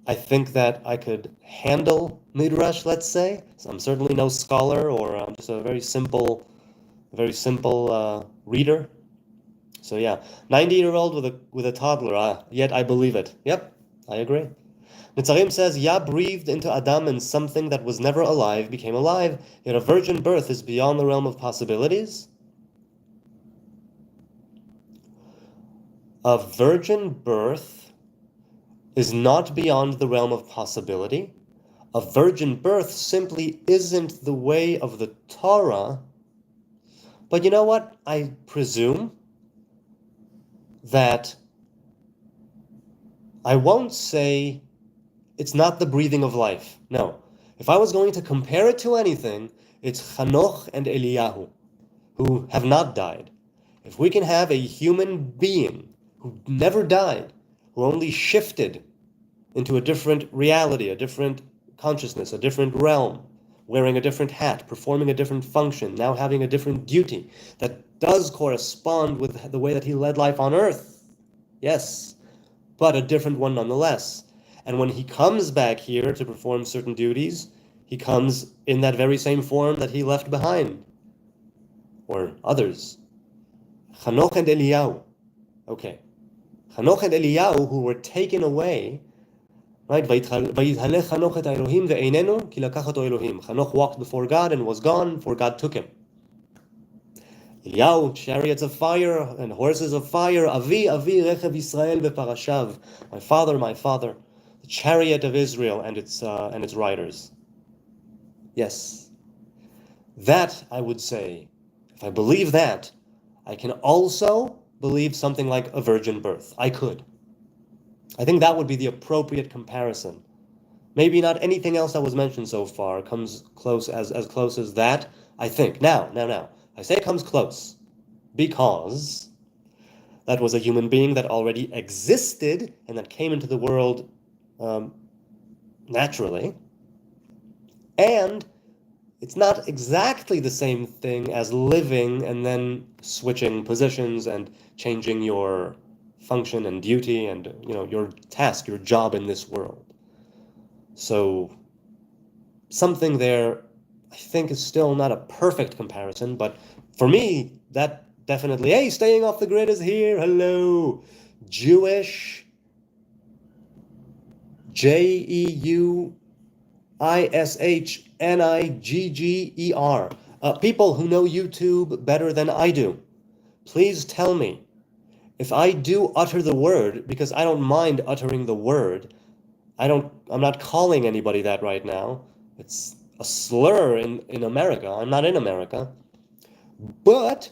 I think that I could handle Midrash, let's say. So I'm certainly no scholar, or I'm just a very simple reader. So yeah, 90-year-old with a toddler, yet I believe it. Yep, I agree. Netzarim says, Yah breathed into Adam, and something that was never alive became alive, yet a virgin birth is beyond the realm of possibilities. A virgin birth is not beyond the realm of possibility. A virgin birth simply isn't the way of the Torah. But you know what? I presume that I won't say it's not the breathing of life. No. If I was going to compare it to anything, it's Chanoch and Eliyahu, who have not died. If we can have a human being who never died, who only shifted into a different reality, a different consciousness, a different realm, wearing a different hat, performing a different function, now having a different duty that does correspond with the way that he led life on earth. Yes, but a different one nonetheless. And when he comes back here to perform certain duties, he comes in that very same form that he left behind, or others. Chanoch and Eliyahu. Okay. Chanoch and Eliyahu, who were taken away, right? Chanoch walked before God and was gone, for God took him. Eliyahu, chariots of fire and horses of fire. Avi, rechev Yisrael beparashav. My father, the chariot of Israel and its riders. Yes, that I would say. If I believe that, I can also believe something like a virgin birth. I could. I think that would be the appropriate comparison. Maybe not anything else that was mentioned so far comes close as close as that, I think. Now. I say it comes close because that was a human being that already existed and that came into the world naturally. And it's not exactly the same thing as living and then switching positions and changing your function and duty and your task, your job in this world. So something there, I think, is still not a perfect comparison, but for me, that definitely. Hey, staying off the grid is here. Hello. Jewish. JEUISHNIGGER. People who know YouTube better than I do, please tell me if I do utter the word, because I don't mind uttering the word. I'm not calling anybody that right now. It's a slur in America. I'm not in America. But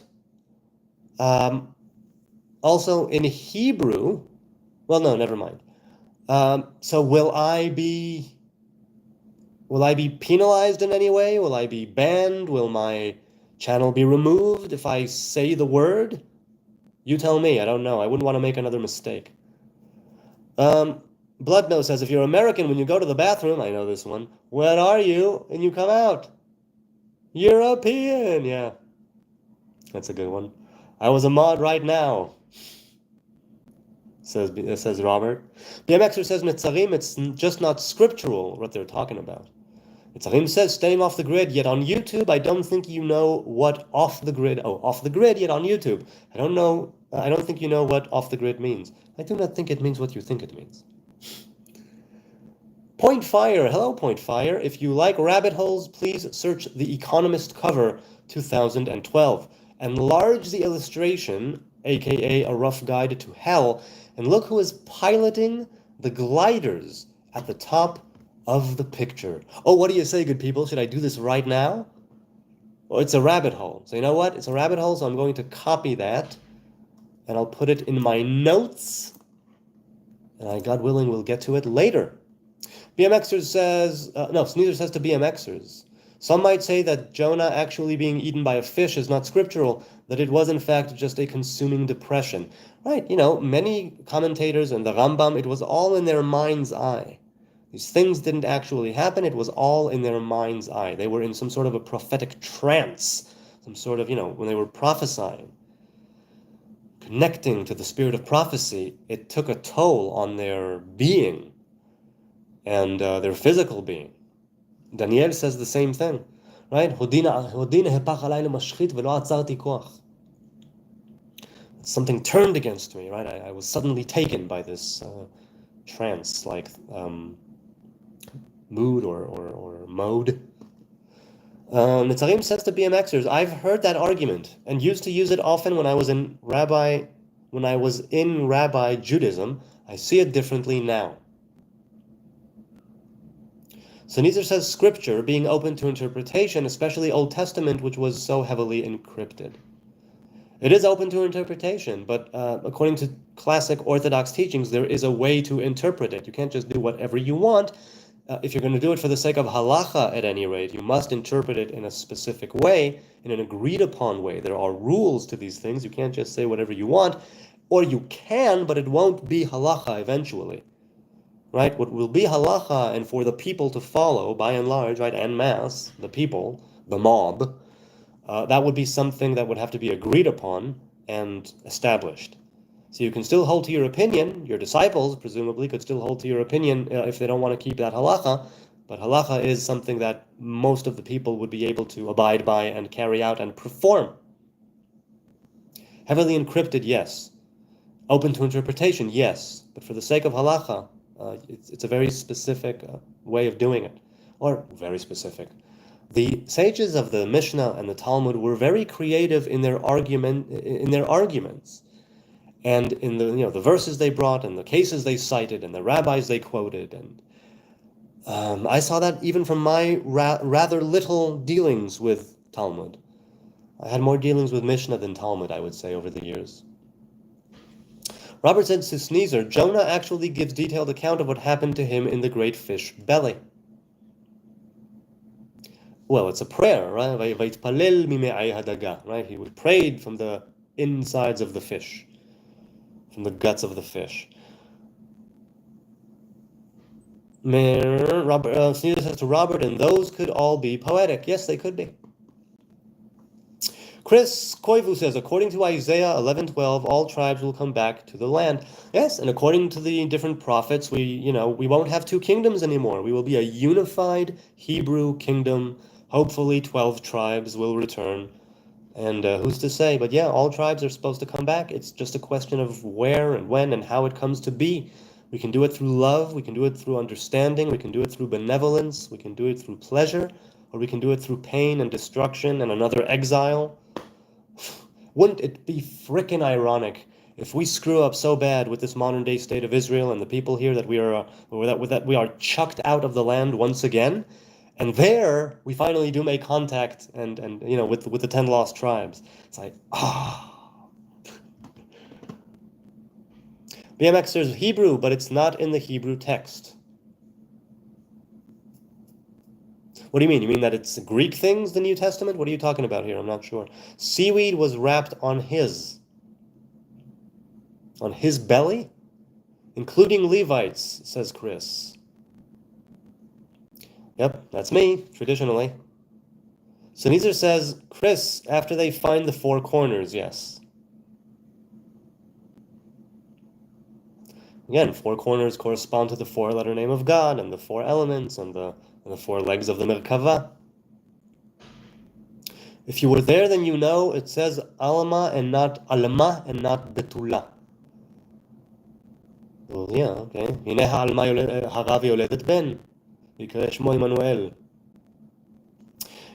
also in Hebrew, well, no, never mind. So will I be penalized in any way? Will I be banned? Will my channel be removed if I say the word? You tell me. I don't know. I wouldn't want to make another mistake. Bloodnose says, if you're American, when you go to the bathroom, I know this one, what are you? And you come out. European. Yeah. That's a good one. I was a mod right now. Says Robert. BMXer says, Mitzarim, it's just not scriptural what they're talking about. Mitzarim says, staying off the grid, yet on YouTube, I don't think you know what off the grid, yet on YouTube. I don't think you know what off the grid means. I do not think it means what you think it means. Point Fire, hello Point Fire. If you like rabbit holes, please search The Economist cover 2012. Enlarge the illustration, aka a rough guide to hell, and look who is piloting the gliders at the top of the picture. Oh, what do you say, good people? Should I do this right now? Well, it's a rabbit hole. So you know what? It's a rabbit hole, so I'm going to copy that, and I'll put it in my notes, and I, God willing, will get to it later. BMXers says, Sneezer says to BMXers, some might say that Jonah actually being eaten by a fish is not scriptural, that it was in fact just a consuming depression. Right, many commentators and the Rambam, it was all in their mind's eye. These things didn't actually happen, it was all in their mind's eye. They were in some sort of a prophetic trance, some sort of, when they were prophesying, connecting to the spirit of prophecy, it took a toll on their being and their physical being. Daniel says the same thing, right? Something turned against me, right? I was suddenly taken by this trance-like mood or mode. Netzarim says to BMXers, I've heard that argument and used to use it often when I was in rabbi Judaism. I see it differently now. Sneezer says scripture being open to interpretation, especially Old Testament, which was so heavily encrypted. It is open to interpretation, but according to classic Orthodox teachings, there is a way to interpret it. You can't just do whatever you want. If you're going to do it for the sake of halacha, at any rate, you must interpret it in a specific way, in an agreed upon way. There are rules to these things. You can't just say whatever you want, or you can, but it won't be halacha eventually. Right? What will be halacha and for the people to follow, by and large, right, en masse, the people, the mob, that would be something that would have to be agreed upon and established. So you can still hold to your opinion. Your disciples, presumably, could still hold to your opinion if they don't want to keep that halacha. But halacha is something that most of the people would be able to abide by and carry out and perform. Heavily encrypted, yes. Open to interpretation, yes. But for the sake of halacha, it's a very specific way of doing it, or very specific. The sages of the Mishnah and the Talmud were very creative in their arguments, and in the verses they brought, and the cases they cited, and the rabbis they quoted, and I saw that even from my rather little dealings with Talmud. I had more dealings with Mishnah than Talmud, I would say, over the years. Robert said to Sneezer, Jonah actually gives detailed account of what happened to him in the great fish belly. Well, it's a prayer, right? Right? He would pray from the insides of the fish, from the guts of the fish. Sneezer says to Robert, and those could all be poetic. Yes, they could be. Chris Koivu says, according to Isaiah 11:12, all tribes will come back to the land. Yes, and according to the different prophets, we won't have two kingdoms anymore. We will be a unified Hebrew kingdom. Hopefully 12 tribes will return And who's to say? But yeah, all tribes are supposed to come back. It's just a question of where and when and how it comes to be. We can do it through love, we can do it through understanding, we can do it through benevolence, we can do it through pleasure, or we can do it through pain and destruction and another exile. Wouldn't it be frickin' ironic if we screw up so bad with this modern day state of Israel and the people here that we are chucked out of the land once again? And there, we finally do make contact and with the 10 lost tribes. It's like, BMX, there's Hebrew, but it's not in the Hebrew text. What do you mean? You mean that it's Greek things, the New Testament? What are you talking about here? I'm not sure. Seaweed was wrapped on his belly, including Levites, says Chris. Yep, that's me, traditionally. Sneezer says, Chris, after they find the four corners, yes. Again, four corners correspond to the four-letter name of God and the four elements and the four legs of the Merkava. If you were there, then you know it says Alma and not Alma and not Betula. Well, yeah, okay. Hine ha'alma harav yoledet ben. Yikra shmo Immanuel.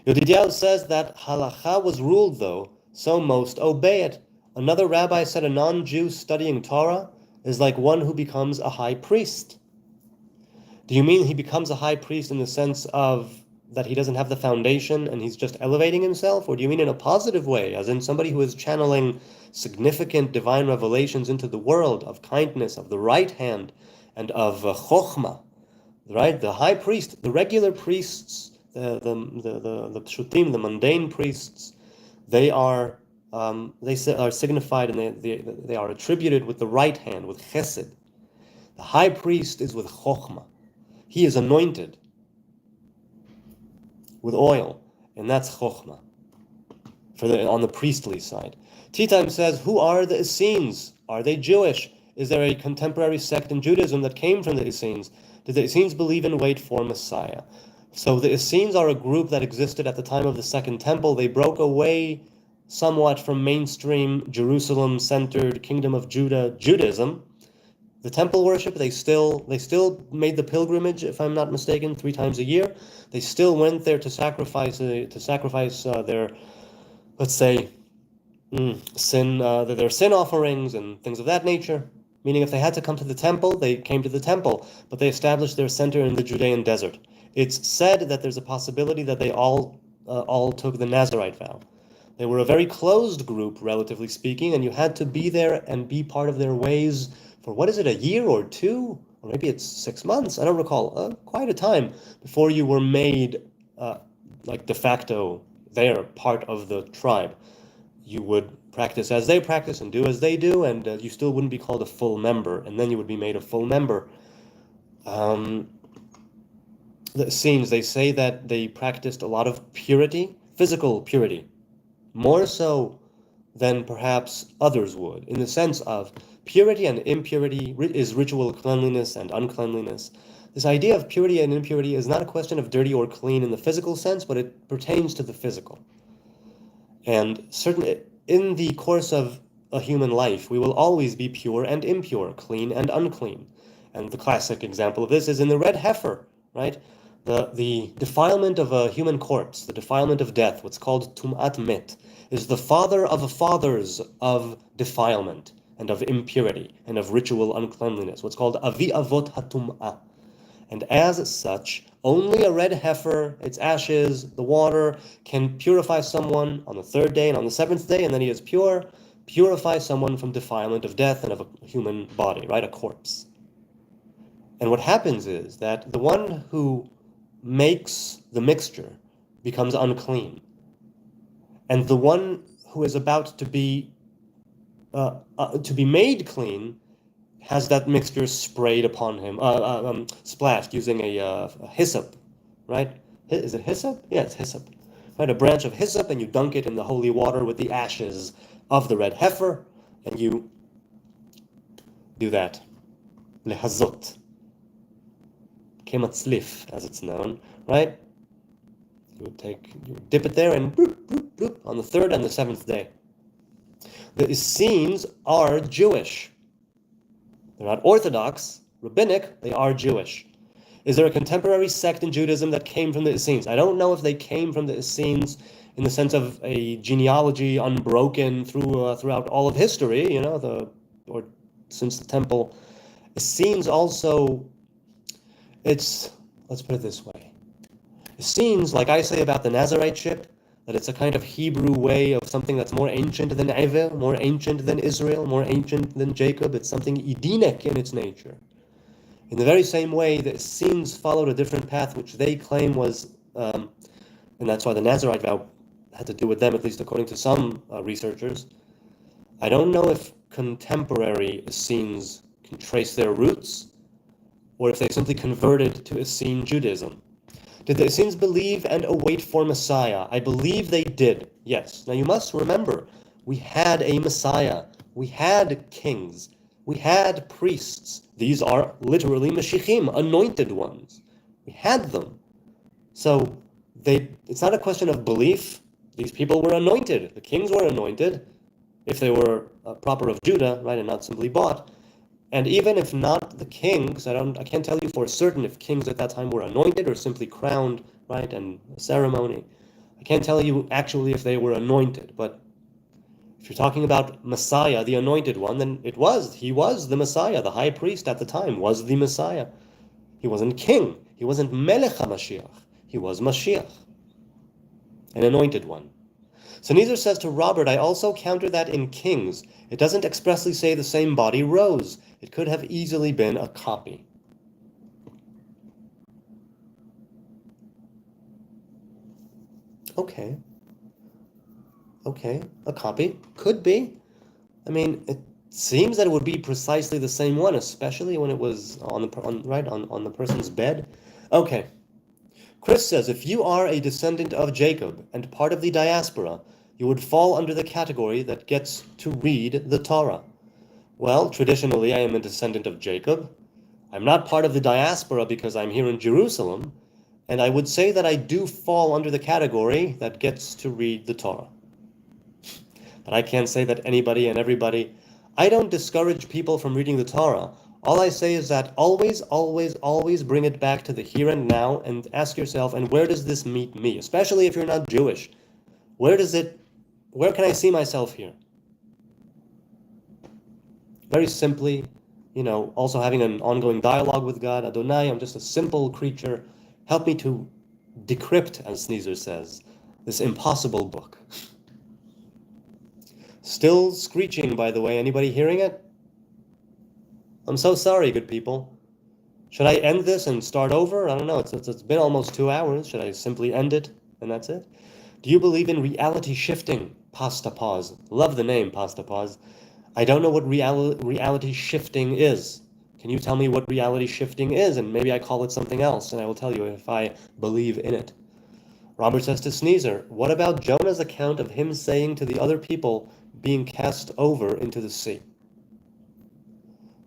Yodidiah says that halacha was ruled, though, so most obey it. Another rabbi said a non-Jew studying Torah is like one who becomes a high priest. Do you mean he becomes a high priest in the sense of that he doesn't have the foundation and he's just elevating himself? Or do you mean in a positive way, as in somebody who is channeling significant divine revelations into the world of kindness, of the right hand, and of chokhmah, right? The high priest, the regular priests, the pshutim, the mundane priests, they are signified and they are attributed with the right hand, with chesed. The high priest is with chokhmah. He is anointed with oil, and that's chokhmah on the priestly side. T-Time says, who are the Essenes? Are they Jewish? Is there a contemporary sect in Judaism that came from the Essenes? Did the Essenes believe and wait for Messiah? So the Essenes are a group that existed at the time of the Second Temple. They broke away somewhat from mainstream Jerusalem-centered Kingdom of Judaism. The temple worship, they still made the pilgrimage, if I'm not mistaken, 3 times a year. They still went there to sacrifice their, let's say, their sin offerings and things of that nature. Meaning, if they had to come to the temple, they came to the temple, but they established their center in the Judean desert. It's said that there's a possibility that they all took the Nazarite vow. They were a very closed group, relatively speaking, and you had to be there and be part of their ways for, what is it, a year or 2? Or maybe it's 6 months, I don't recall, quite a time before you were made, like de facto, they're part of the tribe. You would practice as they practice and do as they do, and you still wouldn't be called a full member, and then you would be made a full member. The Essenes, they say that they practiced a lot of purity, physical purity, more so than perhaps others would, in the sense of purity and impurity is ritual cleanliness and uncleanliness. This idea of purity and impurity is not a question of dirty or clean in the physical sense, but it pertains to the physical. And certainly, in the course of a human life, we will always be pure and impure, clean and unclean. And the classic example of this is in the red heifer, right? The defilement of a human corpse, the defilement of death, what's called tum'at met, is the father of fathers of defilement and of impurity and of ritual uncleanliness, what's called avi avot hatum'ah. And as such, only a red heifer, its ashes, the water, can purify someone on the 3rd day and on the 7th day, and then he is purify someone from defilement of death and of a human body, right? A corpse. And what happens is that the one who makes the mixture becomes unclean. And the one who is about to be made clean has that mixture sprayed upon him, splashed using a hyssop, right? Is it hyssop? Yeah, it's hyssop. Right, a branch of hyssop, and you dunk it in the holy water with the ashes of the red heifer, and you do that. Lehazot. Kematzlif, as it's known, right? You dip it there and boop, boop, bloop, on the third and the seventh day. The Essenes are Jewish. They're not Orthodox, rabbinic, they are Jewish. Is there a contemporary sect in Judaism that came from the Essenes? I don't know if they came from the Essenes in the sense of a genealogy unbroken throughout all of history, or since the temple. Essenes also, let's put it this way. Essenes, like I say about the Nazarite ship, that it's a kind of Hebrew way of something that's more ancient than Ever, more ancient than Israel, more ancient than Jacob. It's something Edenic in its nature. In the very same way, the Essenes followed a different path, which they claim was, and that's why the Nazarite vow had to do with them, at least according to some researchers. I don't know if contemporary Essenes can trace their roots, or if they simply converted to Essene Judaism. Did the Essenes believe and await for Messiah? I believe they did, yes. Now you must remember, we had a Messiah, we had kings, we had priests. These are literally Mashiachim, anointed ones. We had them. So it's not a question of belief. These people were anointed. The kings were anointed, if they were proper of Judah, right, and not simply bought. And even if not the kings, I can't tell you for certain if kings at that time were anointed or simply crowned, right, and a ceremony. I can't tell you actually if they were anointed, but if you're talking about Messiah, the anointed one, then he was the Messiah. The high priest at the time was the Messiah. He wasn't king. He wasn't Melech HaMashiach. He was Mashiach, an anointed one. So Nezer says to Robert, I also counter that in Kings, it doesn't expressly say the same body rose. It could have easily been a copy. Okay, a copy. Could be. I mean, it seems that it would be precisely the same one, especially when it was on the person's bed. Okay. Chris says, if you are a descendant of Jacob and part of the diaspora, you would fall under the category that gets to read the Torah. Well, traditionally, I am a descendant of Jacob. I'm not part of the diaspora because I'm here in Jerusalem, and I would say that I do fall under the category that gets to read the Torah. But I can't say that anybody and everybody. I don't discourage people from reading the Torah. All I say is that always, always, always bring it back to the here and now and ask yourself, and where does this meet me? Especially if you're not Jewish. Where can I see myself here? Very simply, also having an ongoing dialogue with God. Adonai, I'm just a simple creature. Help me to decrypt, as Nezer says, this impossible book. Still screeching, by the way. Anybody hearing it? I'm so sorry, good people. Should I end this and start over? I don't know. It's been almost 2 hours. Should I simply end it and that's it? Do you believe in reality shifting? Pasta pause. Love the name, Pasta pause. I don't know what reality shifting is. Can you tell me what reality shifting is? And maybe I call it something else, and I will tell you if I believe in it. Robert says to Sneezer, what about Jonah's account of him saying to the other people being cast over into the sea?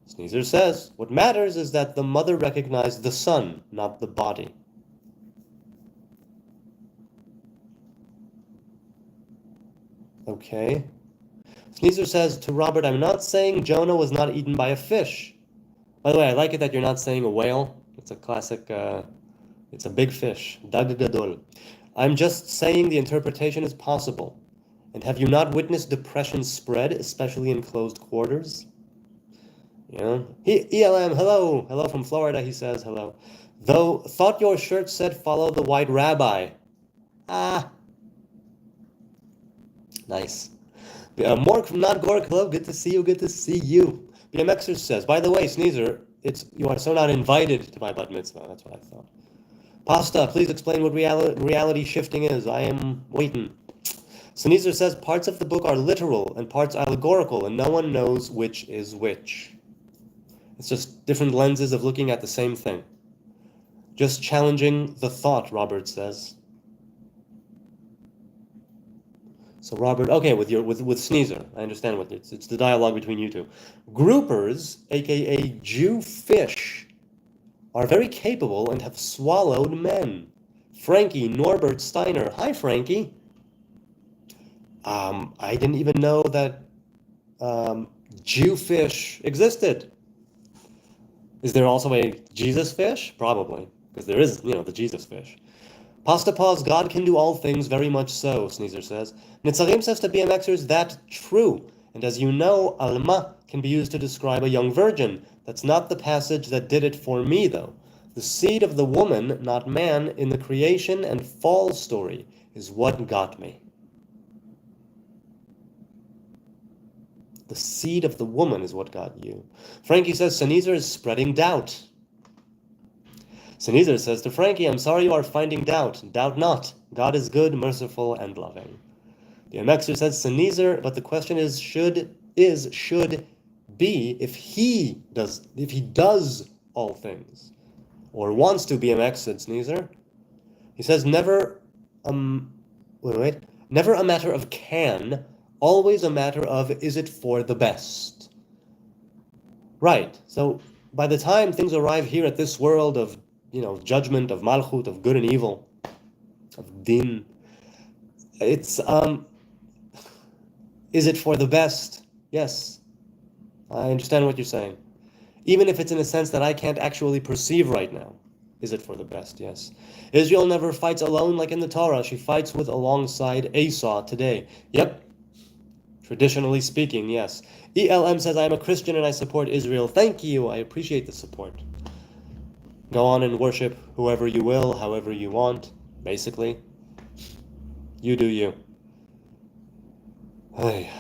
Sneezer says, what matters is that the mother recognized the son, not the body. Okay. Sneezer says to Robert, I'm not saying Jonah was not eaten by a fish. By the way, I like it that you're not saying a whale. It's a classic, it's a big fish. Dag gadol. I'm just saying the interpretation is possible. And have you not witnessed depression spread, especially in closed quarters? ELM, hello. Hello from Florida, he says, hello. Though, thought your shirt said follow the white rabbi. Nice. Mork from Not Gork, hello, good to see you. BMXer says, by the way, Sneezer, you are so not invited to my bat mitzvah. That's what I thought. Pasta, please explain what reality shifting is. I am waiting. Sneezer says, parts of the book are literal and parts allegorical, and no one knows which is which. It's just different lenses of looking at the same thing. Just challenging the thought, Robert says. So Robert, okay, with Sneezer, I understand what it's the dialogue between you two. Groupers, aka Jew fish, are very capable and have swallowed men. Frankie Norbert Steiner, hi Frankie. I didn't even know that Jewfish existed. Is there also a Jesus fish? Probably, because there is, the Jesus fish. Pasta pause, God can do all things, very much so, Sneezer says. Nitzarim says to BMXers, that's true. And as you know, Alma can be used to describe a young virgin. That's not the passage that did it for me, though. The seed of the woman, not man, in the creation and fall story is what got me. The seed of the woman is what got you. Frankie says, Sneezer is spreading doubt. Sneezer says to Frankie, I'm sorry you are finding doubt. Doubt not. God is good, merciful, and loving. The MXer says, Sneezer, but the question is, should be, if he does all things. Or wants to, BMX, said Sneezer. He says, never a matter of can, always a matter of, is it for the best? Right. So by the time things arrive here at this world of, judgment, of malchut, of good and evil, of din, it's, is it for the best? Yes. I understand what you're saying. Even if it's in a sense that I can't actually perceive right now. Is it for the best? Yes. Israel never fights alone like in the Torah. She fights with alongside Esau today. Yep. Traditionally speaking, yes. ELM says, I am a Christian and I support Israel. Thank you. I appreciate the support. Go on and worship whoever you will, however you want, basically. You do you. Hey.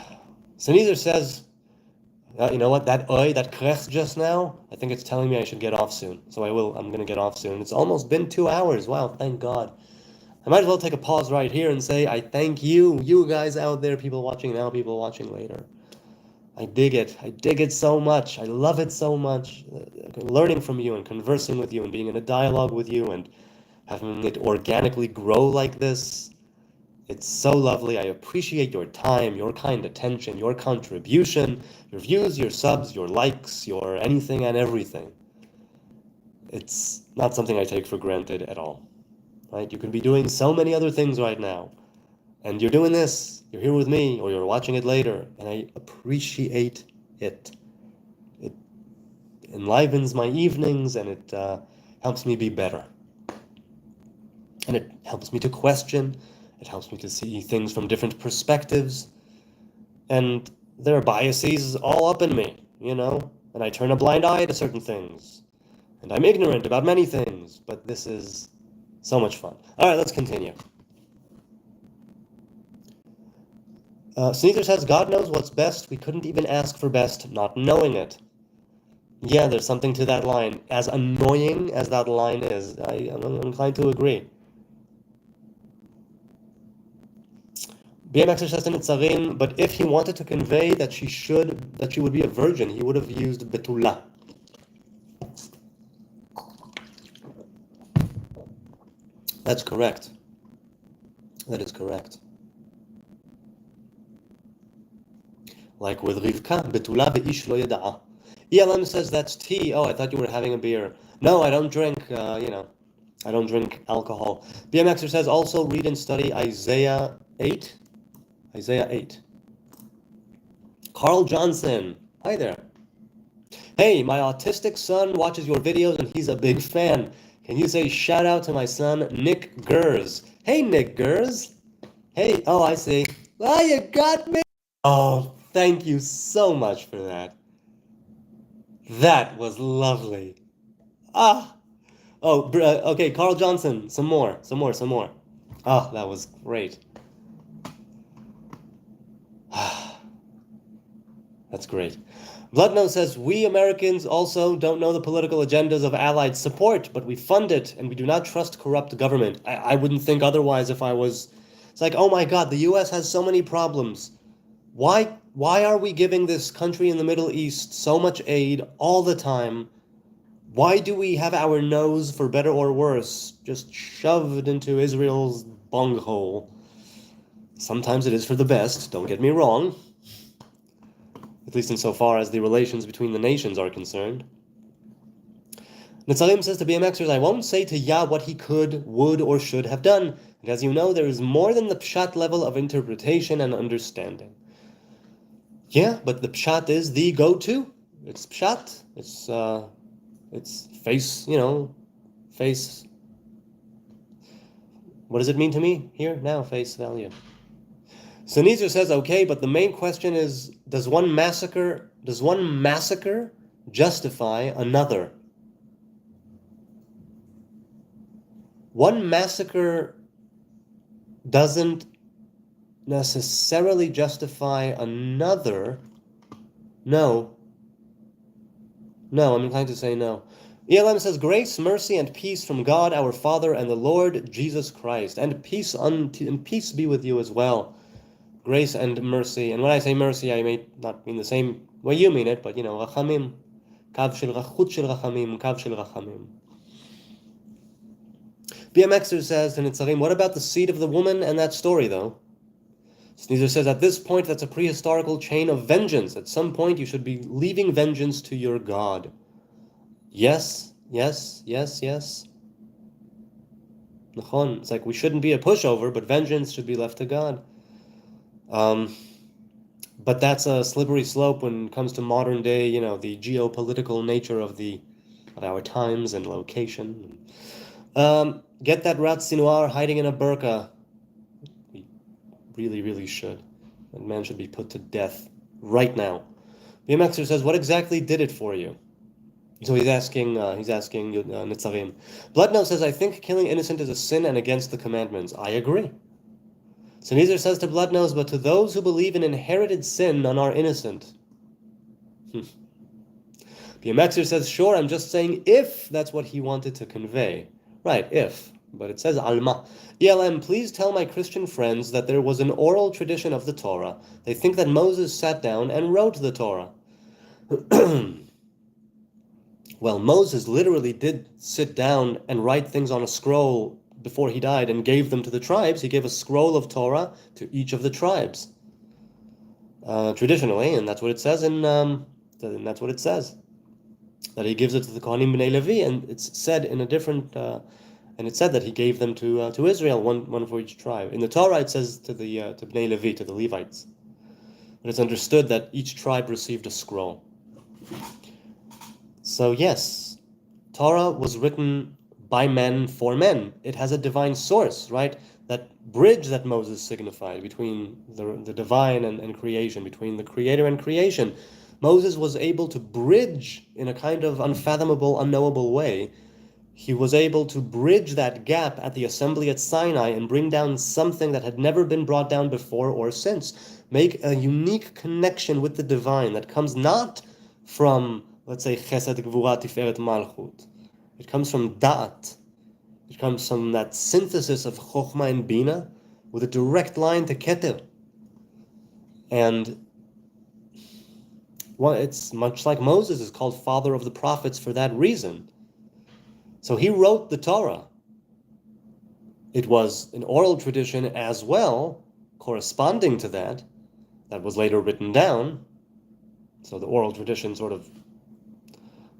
Sneezer says, you know what, that krech just now, I think it's telling me I should get off soon. So I'm going to get off soon. It's almost been 2 hours. Wow, thank God. I might as well take a pause right here and say, I thank you guys out there, people watching now, people watching later. I dig it. I dig it so much. I love it so much. Learning from you and conversing with you and being in a dialogue with you and having it organically grow like this. It's so lovely. I appreciate your time, your kind attention, your contribution, your views, your subs, your likes, your anything and everything. It's not something I take for granted at all. Right? You could be doing so many other things right now. And you're doing this, you're here with me, or you're watching it later, and I appreciate it. It enlivens my evenings, and it helps me be better. And it helps me to question, it helps me to see things from different perspectives, and there are biases all up in me, and I turn a blind eye to certain things, and I'm ignorant about many things, but this is so much fun. All right, let's continue. Sneaker says, God knows what's best. We couldn't even ask for best, not knowing it. Yeah, there's something to that line. As annoying as that line is, I'm inclined to agree. BMX says to Nitzarim, but if he wanted to convey that she would be a virgin, he would have used betula. That's correct. That is correct. Like with Rivka, betula ve'ish lo yada'a. ELM says that's tea. Oh, I thought you were having a beer. No, I don't drink, I don't drink alcohol. BMXer says also read and study Isaiah 8. Isaiah 8. Carl Johnson. Hi there. Hey, my autistic son watches your videos and he's a big fan. Can you say shout out to my son, Nick Gers? Hey, Nick Gers. Hey, oh, I see. Oh, you got me. Oh, thank you so much for that. That was lovely. Ah. Oh, okay, Carl Johnson. Some more. Oh, that was great. That's great. Bloodnose says, we Americans also don't know the political agendas of Allied support, but we fund it, and we do not trust corrupt government. I wouldn't think otherwise if I was... It's like, oh my God, the U.S. has so many problems. Why are we giving this country in the Middle East so much aid all the time? Why do we have our nose, for better or worse, just shoved into Israel's bunghole? Sometimes it is for the best, don't get me wrong. At least insofar as the relations between the nations are concerned. Netzarim says to BMXers, I won't say to Yah what he could, would, or should have done. And And as you know, there is more than the pshat level of interpretation and understanding. Yeah, but the pshat is the go-to. It's pshat. It's face, face. What does it mean to me here now? Face value. So Nietzsche says, okay, but the main question is, does one massacre justify another? One massacre doesn't necessarily justify another. No, I'm inclined to say no. ELM says, grace, mercy, and peace from God our Father and the Lord Jesus Christ, and peace be with you as well. Grace and mercy. And when I say mercy, I may not mean the same way you mean it, but rachamim. Kav shel rachamim, kav shel rachamim. BMXer says to Nitzarim, what about the seed of the woman and that story, though? Sneezer says, at this point, that's a prehistorical chain of vengeance. At some point, you should be leaving vengeance to your God. Yes. Nachon. It's like we shouldn't be a pushover, but vengeance should be left to God. But that's a slippery slope when it comes to modern day, the geopolitical nature of our times and location. Get that Rat Sinuar hiding in a burqa. We really, really should. That man should be put to death right now. BMXer says, what exactly did it for you? So he's asking Nitzarim. Bloodnote says, I think killing innocent is a sin and against the commandments. I agree. So Nezer says to Bloodnose, but to those who believe in inherited sin, none are innocent. BMXer says, sure, I'm just saying if that's what he wanted to convey. Right, if. But it says alma. ELM, please tell my Christian friends that there was an oral tradition of the Torah. They think that Moses sat down and wrote the Torah. Well, Moses literally did sit down and write things on a scroll before he died and gave them to the tribes. He gave a scroll of Torah to each of the tribes. Traditionally, and that's what it says that he gives it to the Kohanim B'nai Levi, and it's said in a different, and it said that he gave them to Israel, one for each tribe. In the Torah, it says to B'nai Levi, to the Levites. But it's understood that each tribe received a scroll. So yes, Torah was written by men for men. It has a divine source, right? That bridge that Moses signified between the divine and creation, between the creator and creation. Moses was able to bridge in a kind of unfathomable, unknowable way. He was able to bridge that gap at the assembly at Sinai and bring down something that had never been brought down before or since. Make a unique connection with the divine that comes not from, let's say, Chesed, Gvura, Tiferet, Malchut. It comes from Da'at. It comes from that synthesis of Chokhmah and Bina with a direct line to Keter. And well, it's much like Moses is called father of the prophets for that reason. So he wrote the Torah. It was an oral tradition as well, corresponding to that was later written down. So the oral tradition sort of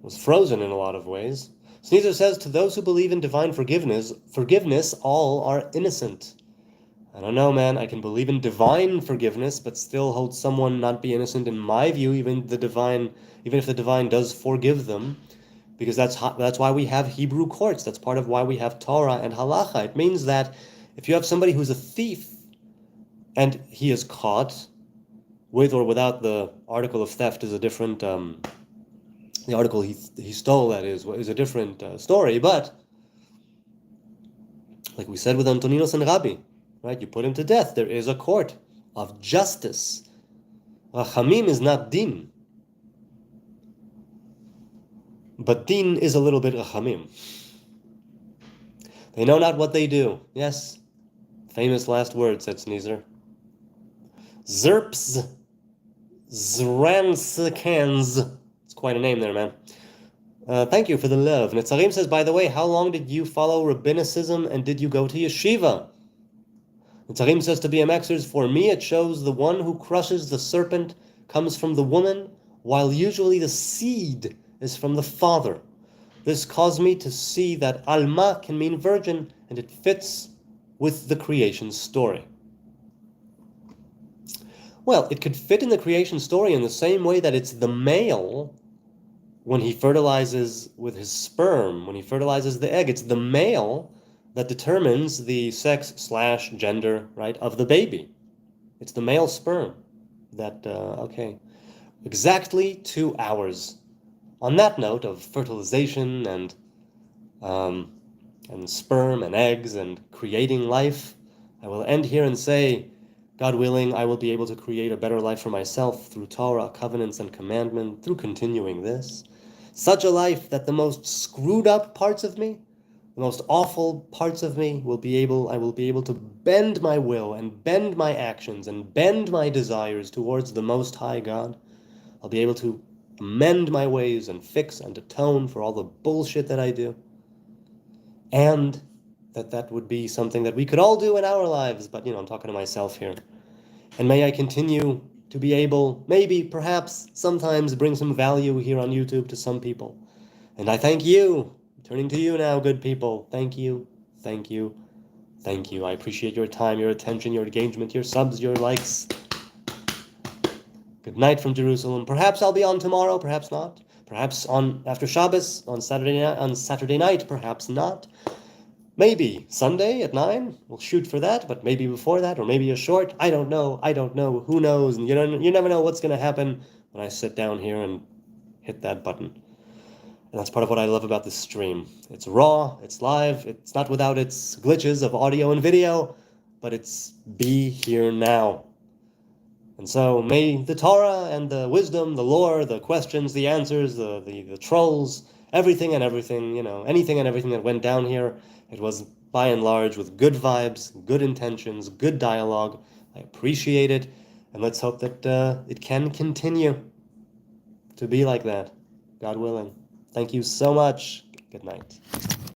was frozen in a lot of ways. Sneezer says, to those who believe in divine forgiveness, all are innocent. I don't know, man. I can believe in divine forgiveness, but still hold someone not be innocent in my view, even if the divine does forgive them, because that's why we have Hebrew courts. That's part of why we have Torah and halacha. It means that if you have somebody who's a thief and he is caught with or without the article of theft is a different. The article he stole, that is a different story, but like we said with Antoninos and Rabbi, right? You put him to death. There is a court of justice. Rachamim is not din, but din is a little bit rachamim. They know not what they do. Yes, famous last word, said Sneezer. Zerps Zranskans. Quite a name there, man. Thank you for the love. Netzarim says, by the way, how long did you follow rabbinicism and did you go to yeshiva? Netzarim says to BMXers, for me it shows the one who crushes the serpent comes from the woman, while usually the seed is from the father. This caused me to see that alma can mean virgin, and it fits with the creation story? Well, it could fit in the creation story in the same way that it's the male when he fertilizes with his sperm, when he fertilizes the egg. It's the male that determines the sex/gender, right, of the baby. It's the male sperm that, okay, exactly 2 hours. On that note of fertilization and sperm and eggs and creating life, I will end here and say, God willing, I will be able to create a better life for myself through Torah, covenants, and commandment, through continuing this. Such a life that the most screwed up parts of me, the most awful parts of me, I will be able to bend my will and bend my actions and bend my desires towards the Most High God. I'll be able to amend my ways and fix and atone for all the bullshit that I do. And that would be something that we could all do in our lives, but I'm talking to myself here. And may I continue to be able, maybe, perhaps, sometimes bring some value here on YouTube to some people. And I thank you. Turning to you now, good people. Thank you, thank you, thank you. I appreciate your time, your attention, your engagement, your subs, your likes. Good night from Jerusalem. Perhaps I'll be on tomorrow, perhaps not. Perhaps after Shabbos, on Saturday night, perhaps not. Maybe Sunday at 9, we'll shoot for that, but maybe before that, or maybe a short. I don't know, who knows? And you never know what's going to happen when I sit down here and hit that button. And that's part of what I love about this stream. It's raw, it's live, it's not without its glitches of audio and video, but it's be here now. And so may the Torah and the wisdom, the lore, the questions, the answers, the trolls, everything and everything, anything and everything that went down here, it was by and large with good vibes, good intentions, good dialogue. I appreciate it, and let's hope that it can continue to be like that, God willing. Thank you so much. Good night.